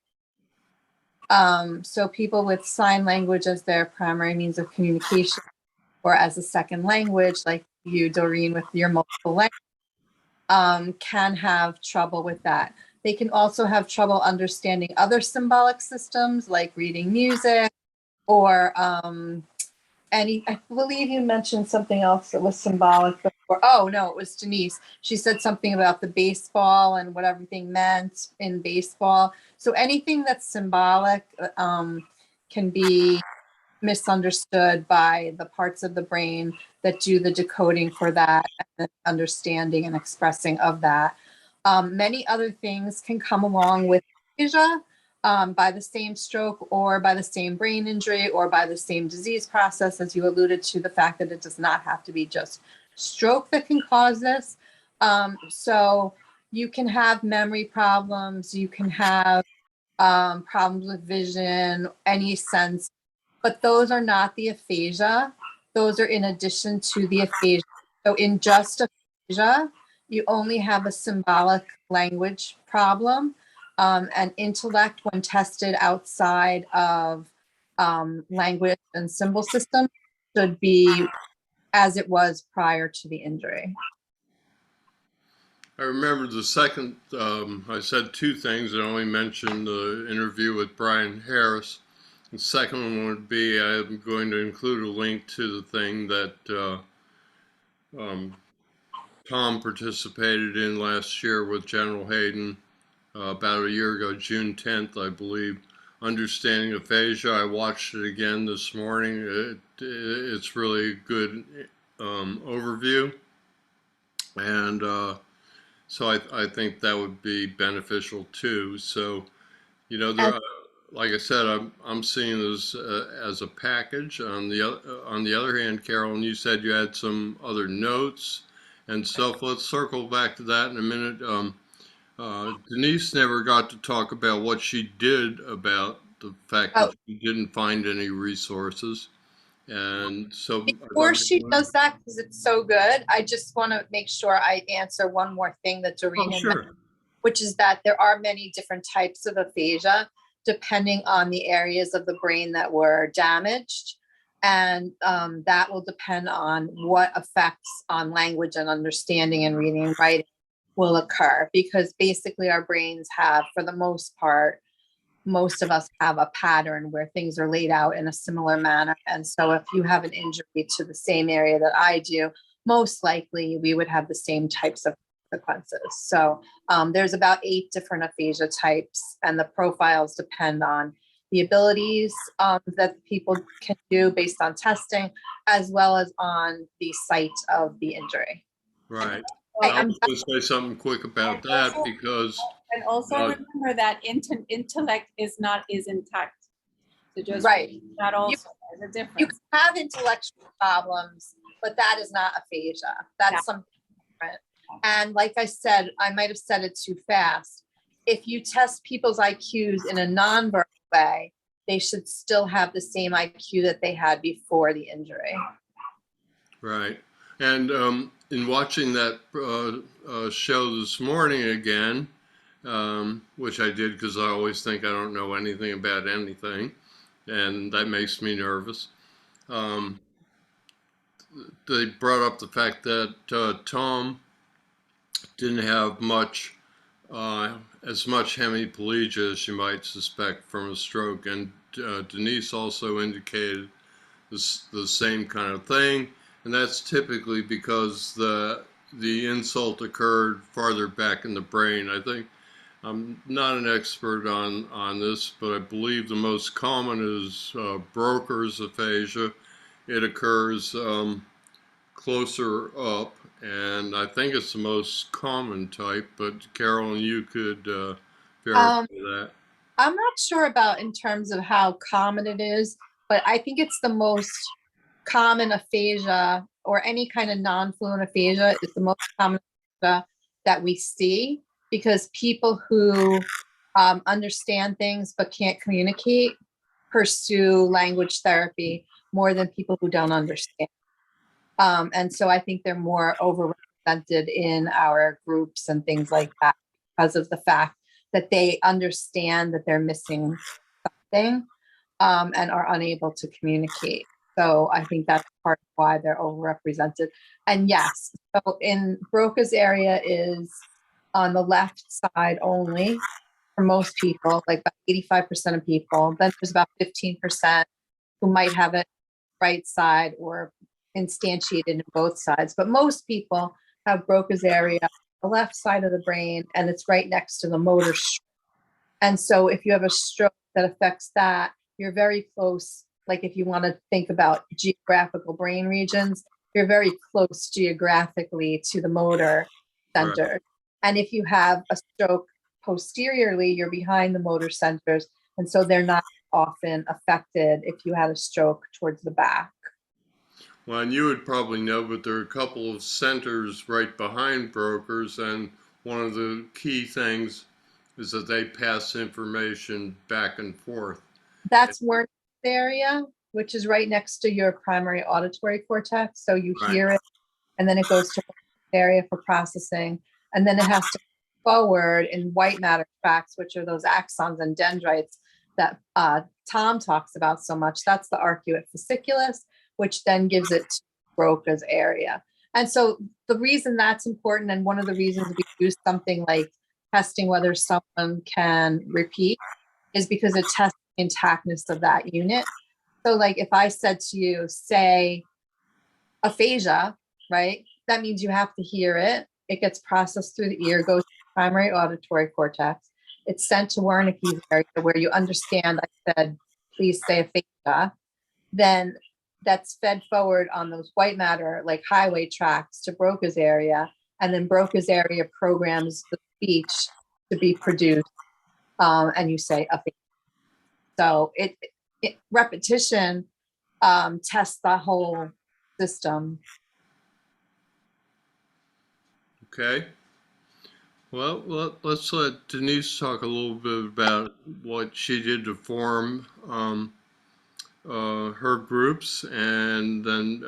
So people with sign language as their primary means of communication or as a second language, like you, Doreen, with your multiple language, can have trouble with that. They can also have trouble understanding other symbolic systems like reading music or I believe you mentioned something else that was symbolic before. Oh, no, it was Denise. She said something about the baseball and what everything meant in baseball. So anything that's symbolic can be misunderstood by the parts of the brain that do the decoding for that and the understanding and expressing of that. Many other things can come along with aphasia by the same stroke or by the same brain injury or by the same disease process, as you alluded to, the fact that it does not have to be just stroke that can cause this. So you can have memory problems, you can have problems with vision, any sense, but those are not the aphasia. Those are in addition to the aphasia. So in just aphasia, you only have a symbolic language problem, and intellect when tested outside of language and symbol system should be as it was prior to the injury. I remember the second, I said two things. I only mentioned the interview with Brian Harris. The second one would be I'm going to include a link to the thing that Tom participated in last year with General Hayden about a year ago, June 10th, I believe. Understanding Aphasia. I watched it again this morning. It's really a good overview. And so I think that would be beneficial too. So, you know, like I said, I'm seeing this as a package. On the other hand, Carolyn, you said you had some other notes and stuff. Let's circle back to that in a minute. Denise never got to talk about what she did about the fact that she didn't find any resources. And so before she does that, because it's so good, I just want to make sure I answer one more thing that Doreen had mentioned, which is that there are many different types of aphasia depending on the areas of the brain that were damaged. And that will depend on what effects on language and understanding and reading and writing will occur, because basically our brains have, for the most part, most of us have a pattern where things are laid out in a similar manner. And so if you have an injury to the same area that I do, most likely we would have the same types of consequences. So there's about 8 different aphasia types, and the profiles depend on the abilities that people can do based on testing, as well as on the site of the injury. Right. I was going to say something quick about that because. And also remember that intellect is intact. So just right. That also has a difference. You can have intellectual problems, but that is not aphasia. That's something different. And like I said, I might have said it too fast. If you test people's IQs in a nonverbal way, they should still have the same IQ that they had before the injury. Right. And in watching that show this morning again, which I did because I always think I don't know anything about anything, and that makes me nervous. They brought up the fact that Tom didn't have as much hemiplegia as you might suspect from a stroke, and Denise also indicated the same kind of thing, and that's typically because the insult occurred farther back in the brain. I think I'm not an expert on this, but I believe the most common is Broca's aphasia. It occurs closer up, and I think it's the most common type, but Carolyn, you could verify that. I'm not sure about in terms of how common it is, but I think it's the most common aphasia, or any kind of non-fluent aphasia is the most common aphasia that we see, because people who understand things but can't communicate pursue language therapy more than people who don't understand. And so I think they're more overrepresented in our groups and things like that because of the fact that they understand that they're missing something. breathing, and are unable to communicate. So I think that's part of why they're overrepresented. And yes, so in Broca's area is on the left side only for most people, like about 85% of people. Then there's about 15% who might have it right side or instantiated in both sides. But most people have Broca's area on the left side of the brain, and it's right next to the motor stroke. And so if you have a stroke that affects that, you're very close. Like if you want to think about geographical brain regions, you're very close geographically to the motor center. Right. And if you have a stroke posteriorly, you're behind the motor centers. And so they're not often affected if you had a stroke towards the back. Well, and you would probably know, but there are a couple of centers right behind Broca's, and one of the key things is that they pass information back and forth. That's Horne's area, which is right next to your primary auditory cortex. So you Right. hear it, and then it goes to Horne's area for processing. And then it has to go forward in white matter tracts, which are those axons and dendrites that Tom talks about so much. That's the arcuate fasciculus, which then gives it to Broca's area. And so the reason that's important, and one of the reasons we use something like testing whether someone can repeat, is because it tests the intactness of that unit. So like if I said to you, say, aphasia, right? That means you have to hear it. It gets processed through the ear, goes to the primary auditory cortex. It's sent to Wernicke's area where you understand, I said, please say aphasia. Then that's fed forward on those white matter, like highway tracks, to Broca's area. And then Broca's area programs the speech to be produced. And you say aphasia. So repetition tests the whole system. Okay. Well, let's let Denise talk a little bit about what she did to form her groups, and then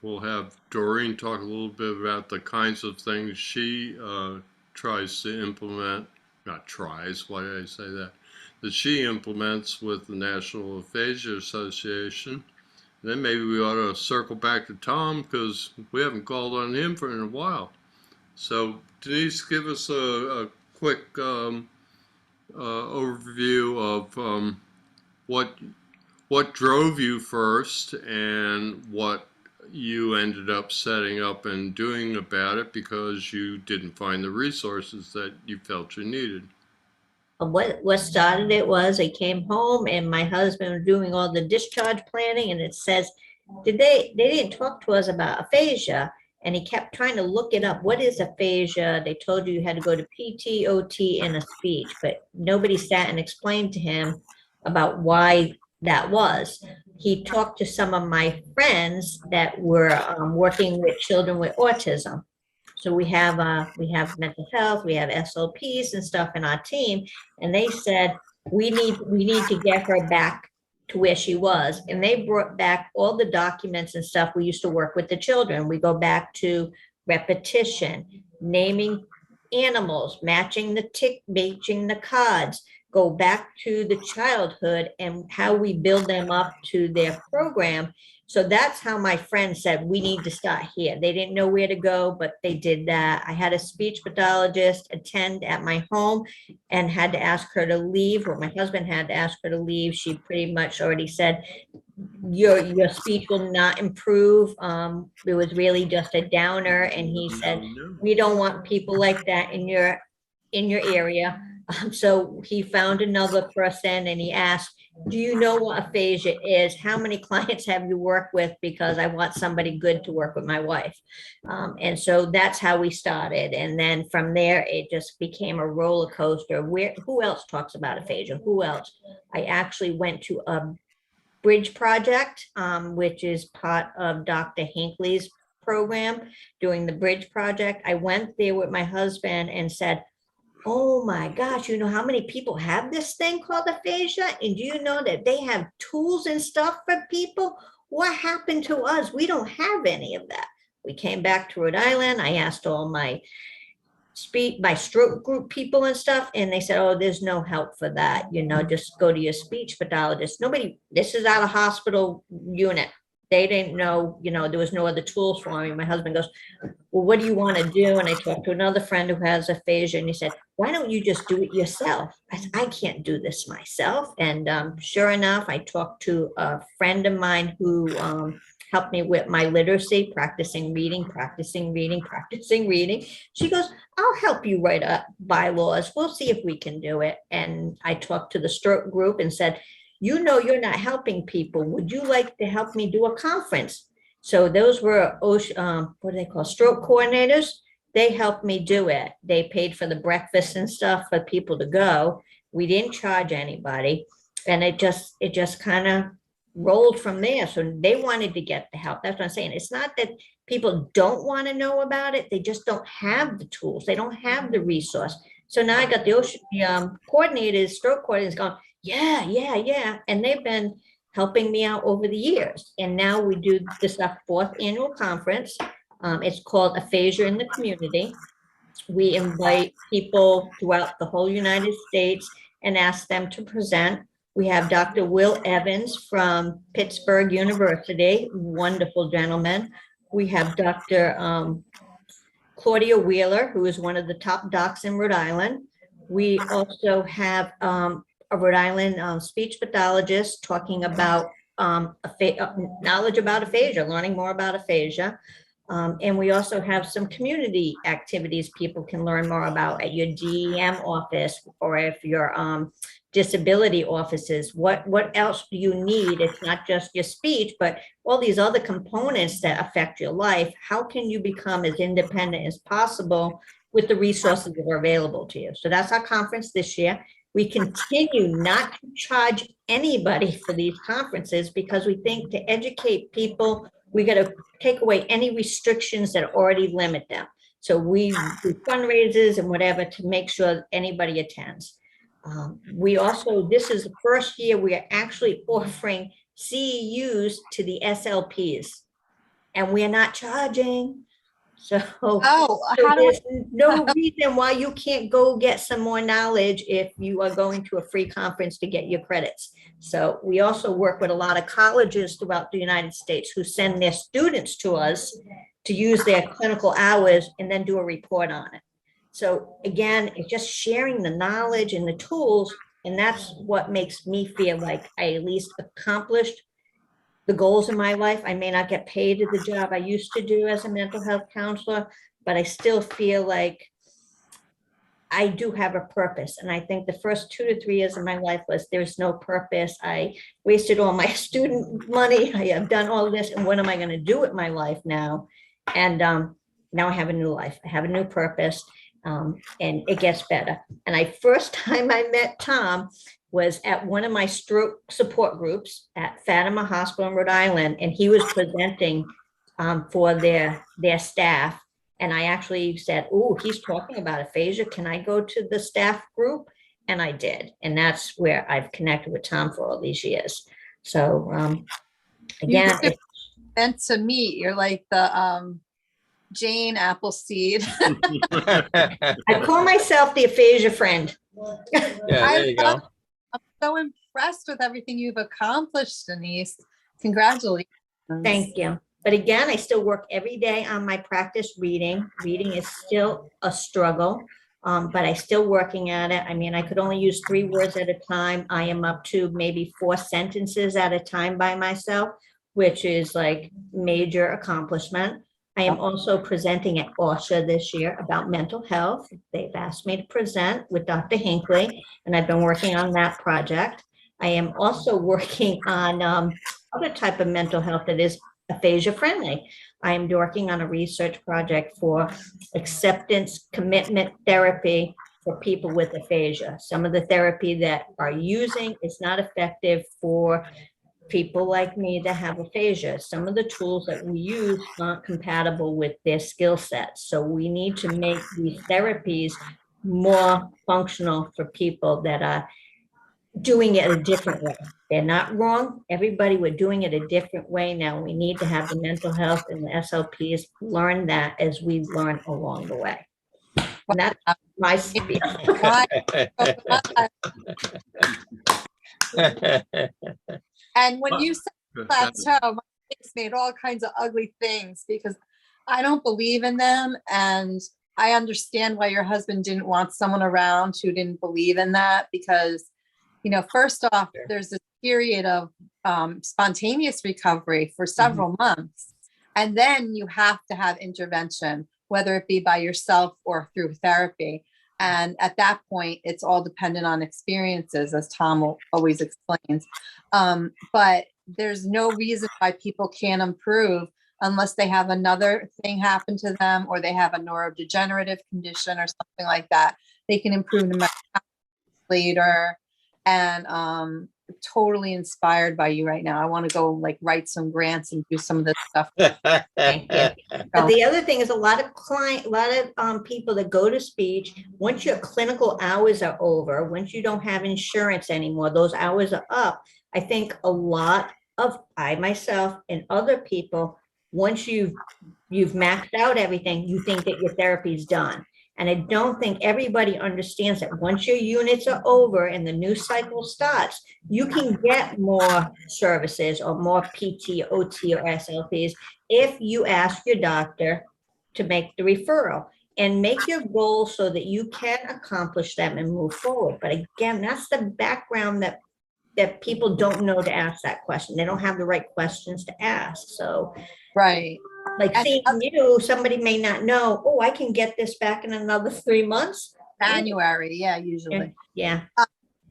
we'll have Doreen talk a little bit about the kinds of things she tries to implement, not tries, why did I say that she implements with the National Aphasia Association. Then maybe we ought to circle back to Tom, because we haven't called on him for in a while. So Denise, give us a quick overview of what drove you first and what you ended up setting up and doing about it because you didn't find the resources that you felt you needed. What started it was I came home and my husband was doing all the discharge planning, and it says, they didn't talk to us about aphasia, and he kept trying to look it up. What is aphasia? They told you had to go to PT, OT, and a speech, but nobody sat and explained to him about why that was. He talked to some of my friends that were working with children with autism. So we have mental health, we have SLPs and stuff in our team, and they said we need to get her back to where she was. And they brought back all the documents and stuff. We used to work with the children. We go back to repetition, naming animals, matching the tick, matching the cards, go back to the childhood and how we build them up to their program. So that's how my friend said, we need to start here. They didn't know where to go, but they did that. I had a speech pathologist attend at my home and had to ask her to leave, or my husband had to ask her to leave. She pretty much already said, your speech will not improve. It was really just a downer. And he said, we don't want people like that in your area. So he found another person and he asked, do you know what aphasia is? How many clients have you worked with? Because I want somebody good to work with my wife. And so that's how we started. And then from there, it just became a roller coaster. Who else talks about aphasia? Who else? I actually went to a bridge project, which is part of Dr. Hinckley's program, doing the bridge project. I went there with my husband and said, oh my gosh, you know how many people have this thing called aphasia? And do you know that they have tools and stuff for people? What happened to us? We don't have any of that. We came back to Rhode Island. I asked all my my stroke group people and stuff, and they said, oh, there's no help for that, just go to your speech pathologist. This is out of hospital unit. They didn't know, there was no other tools for me. My husband goes, well, what do you want to do? And I talked to another friend who has aphasia, and he said, why don't you just do it yourself? I said, I can't do this myself. And sure enough, I talked to a friend of mine who helped me with my literacy, practicing reading. She goes, I'll help you write up bylaws. We'll see if we can do it. And I talked to the stroke group and said, you're not helping people. Would you like to help me do a conference? So those were, what do they call, stroke coordinators. They helped me do it. They paid for the breakfast and stuff for people to go. We didn't charge anybody. And it just kind of rolled from there. So they wanted to get the help. That's what I'm saying. It's not that people don't want to know about it. They just don't have the tools. They don't have the resource. So now I got the coordinators, stroke coordinators going, yeah. And they've been helping me out over the years. And now we do this our 4th annual conference. It's called Aphasia in the Community. We invite people throughout the whole United States and ask them to present. We have Dr. Will Evans from Pittsburgh University, wonderful gentleman. We have Dr. Claudia Wheeler, who is one of the top docs in Rhode Island. We also have a Rhode Island speech pathologist talking about knowledge about aphasia, learning more about aphasia. And we also have some community activities people can learn more about at your DEM office, or if your disability offices. What else do you need? It's not just your speech, but all these other components that affect your life. How can you become as independent as possible with the resources that are available to you? So that's our conference this year. We continue not to charge anybody for these conferences because we think to educate people, we got to take away any restrictions that already limit them. So we do fundraisers and whatever to make sure anybody attends. We also, this is the first year we are actually offering CEUs to the SLPs, and we are not charging. So, there's no reason why you can't go get some more knowledge if you are going to a free conference to get your credits. So we also work with a lot of colleges throughout the United States who send their students to us to use their clinical hours and then do a report on it. So again, it's just sharing the knowledge and the tools, and that's what makes me feel like I at least accomplished the goals in my life. I may not get paid at the job I used to do as a mental health counselor, but I still feel like I do have a purpose. And I think the first 2 to 3 years of my life was there's no purpose. I wasted all my student money. I have done all this. And what am I going to do with my life now? And now I have a new life. I have a new purpose, and it gets better. And first time I met Tom was at one of my stroke support groups at Fatima Hospital in Rhode Island. And he was presenting for their staff. And I actually said, oh, he's talking about aphasia. Can I go to the staff group? And I did. And that's where I've connected with Tom for all these years. So again, it's meant to meet. You're like the Jane Appleseed. I call myself the aphasia friend. Yeah, there you go. I'm so impressed with everything you've accomplished, Denise. Congratulations. Thank you. But again, I still work every day on my practice reading. Reading is still a struggle, but I'm still working at it. I mean, I could only use 3 words at a time. I am up to maybe 4 sentences at a time by myself, which is like major accomplishment. I am also presenting at OSHA this year about mental health. They've asked me to present with Dr. Hinckley, and I've been working on that project. I am also working on other type of mental health that is aphasia friendly. I am working on a research project for acceptance commitment therapy for people with aphasia. Some of the therapy that are using is not effective for people like me that have aphasia. Some of the tools that we use aren't compatible with their skill sets. So we need to make these therapies more functional for people that are doing it a different way. They're not wrong. Everybody, we're doing it a different way now. We need to have the mental health and the SLPs learn that as we learn along the way. And that's my spiel. And when you said plateau, my kids made all kinds of ugly things because I don't believe in them. And I understand why your husband didn't want someone around who didn't believe in that because, you know, first off, there's this period of spontaneous recovery for several months. And then you have to have intervention, whether it be by yourself or through therapy. And at that point, it's all dependent on experiences, as Tom always explains. But there's no reason why people can't improve unless they have another thing happen to them or they have a neurodegenerative condition or something like that. They can improve no matter how later. And totally inspired by you right now. I want to go like write some grants and do some of this stuff. Thank you. But the other thing is a lot of people that go to speech, once your clinical hours are over, once you don't have insurance anymore, those hours are up. I think a lot of I myself and other people, once you've maxed out everything, you think that your therapy is done. And I don't think everybody understands that once your units are over and the new cycle starts, you can get more services or more PT, OT, or SLPs if you ask your doctor to make the referral and make your goals so that you can accomplish them and move forward. But again, that's the background that people don't know to ask that question. They don't have the right questions to ask. So, right. Like seeing you, somebody may not know, oh, I can get this back in another 3 months. January, yeah, usually. Yeah.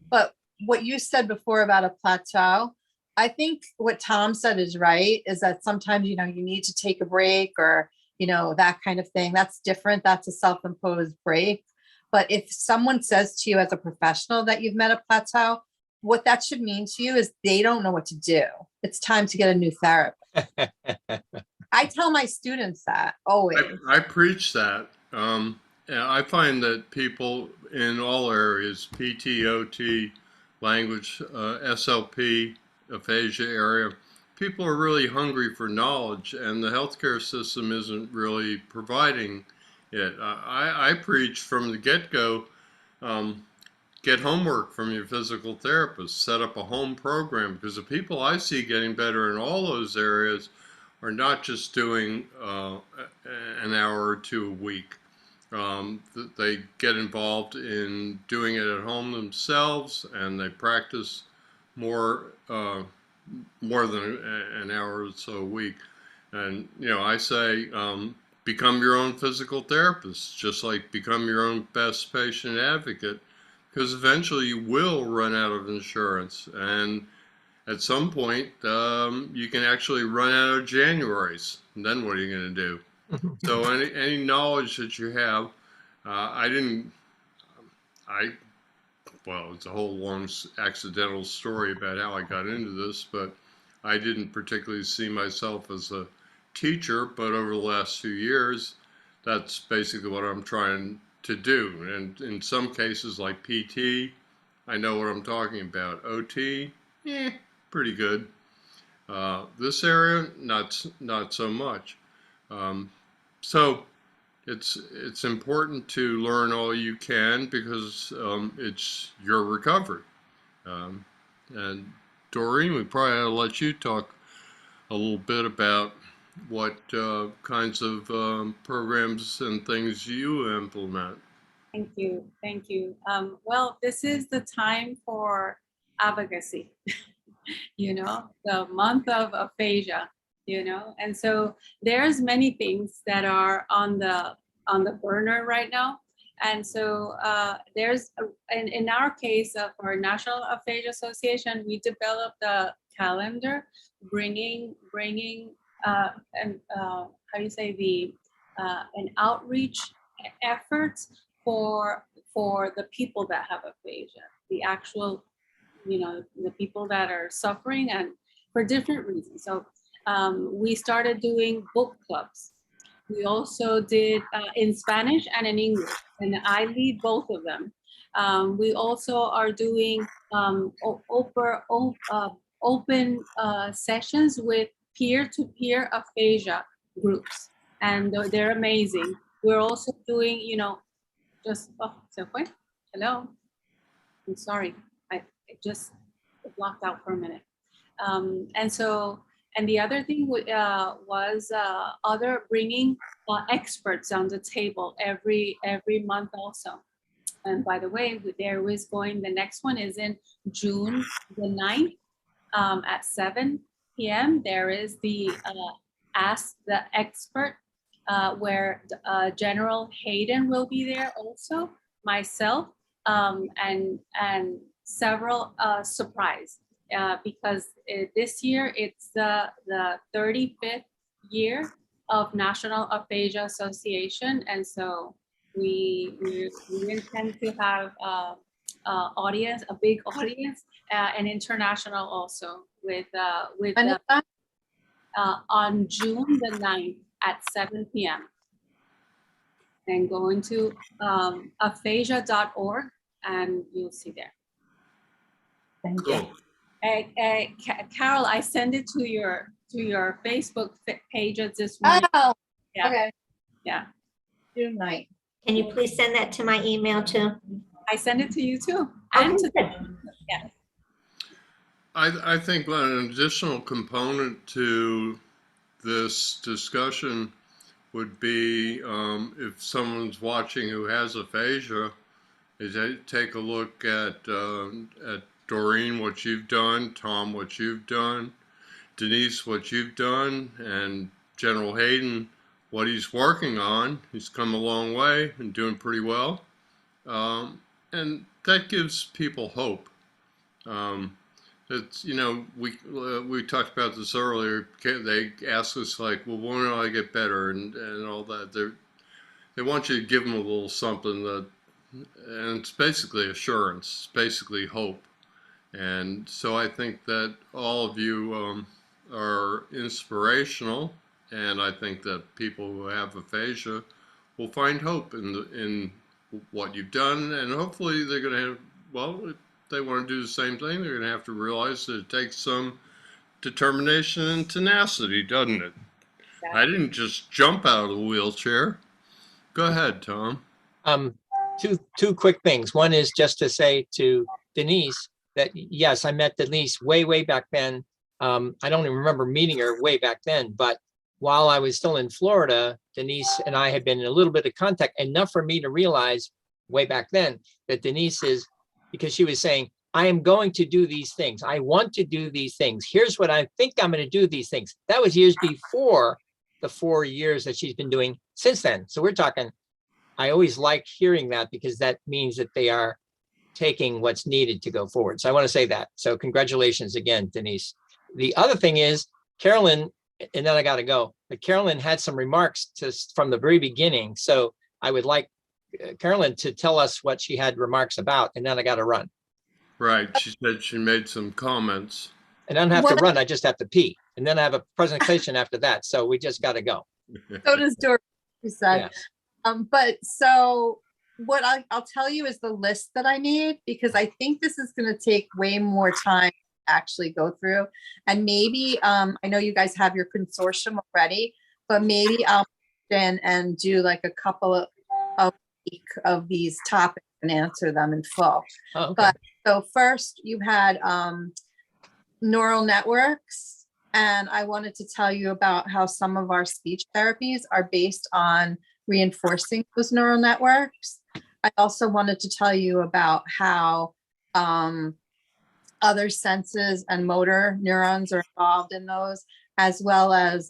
But what you said before about a plateau, I think what Tom said is right, is that sometimes, you know, you need to take a break or, you know, that kind of thing. That's different. That's a self-imposed break. But if someone says to you as a professional that you've met a plateau, what that should mean to you is they don't know what to do. It's time to get a new therapist. I tell my students that always. I preach that. And I find that people in all areas, PT, OT, language, SLP, aphasia area, people are really hungry for knowledge, and the healthcare system isn't really providing it. I preach from the get-go, get homework from your physical therapist, set up a home program, because the people I see getting better in all those areas are not just doing an hour or two a week. They get involved in doing it at home themselves, and they practice more than an hour or so a week. And, you know, I say, become your own physical therapist, just like become your own best patient advocate, because eventually you will run out of insurance. And at some point, you can actually run out of Januaries. And then what are you going to do? So any knowledge that you have, well, it's a whole long accidental story about how I got into this, but I didn't particularly see myself as a teacher, but over the last few years, that's basically what I'm trying to do. And in some cases like PT, I know what I'm talking about. OT, pretty good. This area, not so much. So it's important to learn all you can, because it's your recovery. And Doreen, we probably ought to let you talk a little bit about what kinds of programs and things you implement. Thank you. Thank you. Well, this is the time for advocacy, you know, the month of aphasia, you know, and so there's many things that are on the burner right now. And so there's, in our case, for National Aphasia Association, we developed a calendar bringing an outreach efforts for the people that have aphasia, the actual, you know, the people that are suffering and for different reasons. So we started doing book clubs. We also did in Spanish and in English, and I lead both of them. We also are doing open sessions with peer-to-peer aphasia groups, and they're amazing. We're also doing, you know, Just, oh, se fue. Hello. I'm sorry. I it just blocked out for a minute. And so, and the other thing was other bringing experts on the table every month also. And by the way, there was going, the next one is in June the 9th at 7 p.m. There is the Ask the Expert where General Hayden will be there also, myself, and several surprise because this year it's the 35th year of National Aphasia Association, and so we intend to have audience, a big audience, and international also with When is that? on June the 9th at 7 p.m. And go into aphasia.org and you'll see there. Thank you. Cool. Carol, I send it to your Facebook page this morning. Oh, Yeah. okay. Yeah, June 9th. Can you please send that to my email too? I send it to you too. And to Okay. yes. I think an additional component to this discussion would be if someone's watching who has aphasia, is they take a look at Doreen, what you've done, Tom, what you've done, Denise, what you've done, and General Hayden, what he's working on. He's come a long way and doing pretty well. And that gives people hope. It's, you know, we talked about this earlier. They ask us like, well, when will I get better and all that. They want you to give them a little something that, and it's basically assurance, it's basically hope. And so I think that all of you are inspirational, and I think that people who have aphasia will find hope in what you've done, and hopefully they're going to have, well, if they want to do the same thing, they're going to have to realize that it takes some determination and tenacity, doesn't it? I didn't just jump out of the wheelchair. Go ahead, Tom. Two quick things. One is just to say to Denise that yes, I met Denise way back then. I don't even remember meeting her way back then, but while I was still in Florida, Denise and I had been in a little bit of contact, enough for me to realize way back then that Denise is, because she was saying, I am going to do these things. I want to do these things. Here's what I think I'm going to do these things. That was years before the 4 years that she's been doing since then. So we're talking, I always like hearing that because that means that they are taking what's needed to go forward. So I want to say that. So congratulations again, Denise. The other thing is Carolyn, and then I got to go, but Carolyn had some remarks from the very beginning. So I would like Carolyn to tell us what she had remarks about, and then I got to run. Right. She said she made some comments. And I don't have to run, I just have to pee. And then I have a presentation after that. So we just got to go. So does Doreen, she said. Yeah. But so what I'll tell you is the list that I need, because I think this is going to take way more time to actually go through. And maybe, I know you guys have your consortium already, but maybe I'll in and do like a couple of these topics and answer them in full. Oh, okay. But so first you had neural networks, and I wanted to tell you about how some of our speech therapies are based on reinforcing those neural networks. I also wanted to tell you about how other senses and motor neurons are involved in those, as well as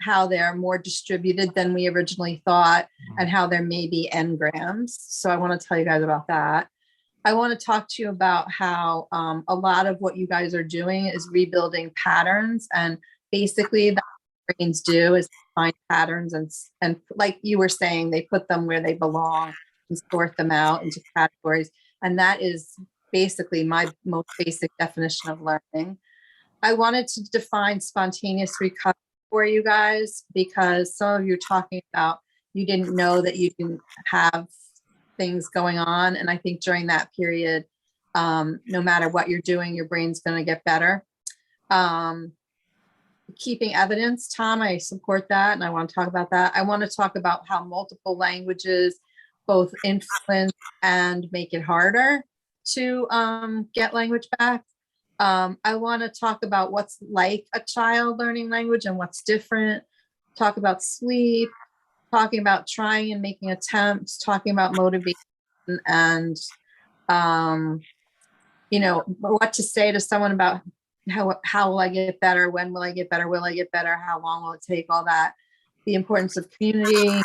how they're more distributed than we originally thought, and how there may be engrams. So I want to tell you guys about that. I want to talk to you about how a lot of what you guys are doing is rebuilding patterns, and basically that's what brains do is find patterns and like you were saying, they put them where they belong and sort them out into categories. And that is basically my most basic definition of learning. I wanted to define spontaneous recovery for you guys, because some of you are talking about you didn't know that you can have things going on. And I think during that period, no matter what you're doing, your brain's going to get better. Keeping evidence, Tom, I support that. And I want to talk about that. I want to talk about how multiple languages both influence and make it harder to get language back. I want to talk about what's like a child learning language and what's different, talk about sleep, talking about trying and making attempts, talking about motivation and, you know, what to say to someone about how will I get better? When will I get better? Will I get better? How long will it take? All that. The importance of community. You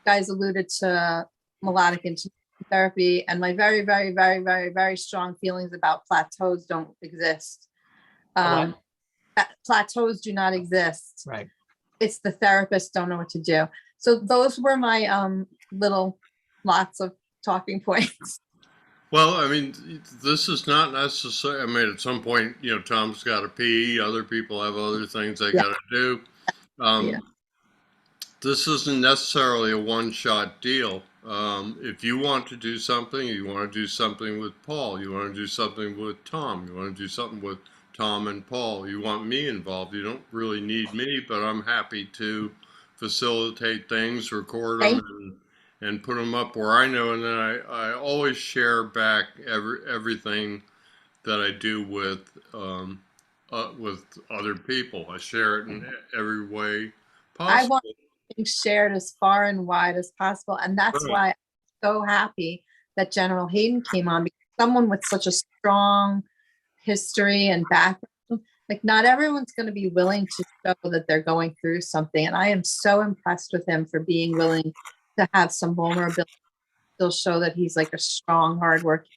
guys alluded to melodic intonation therapy, and my very, very, very, very, very strong feelings about plateaus don't exist. Plateaus do not exist. Right. It's the therapists don't know what to do. So those were my little lots of talking points. Well, I mean, this is not necessary. I mean, at some point, you know, Tom's got to pee. Other people have other things they got to do. Yeah. This isn't necessarily a one-shot deal. If you want to do something, you want to do something with Paul, you want to do something with Tom, you want to do something with Tom and Paul, you want me involved. You don't really need me, but I'm happy to facilitate things, record them, and put them up where I know. And then I always share back everything that I do with other people. I share it in every way possible. I want things shared as far and wide as possible. And that's Right. why I'm so happy that General Hayden came on, because someone with such a strong history and background, like not everyone's going to be willing to show that they're going through something. And I am so impressed with him for being willing to have some vulnerability, still show that he's like a strong, hardworking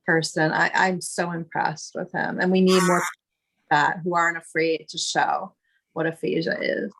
person. I'm so impressed with him. And we need more people like that who aren't afraid to show what aphasia is.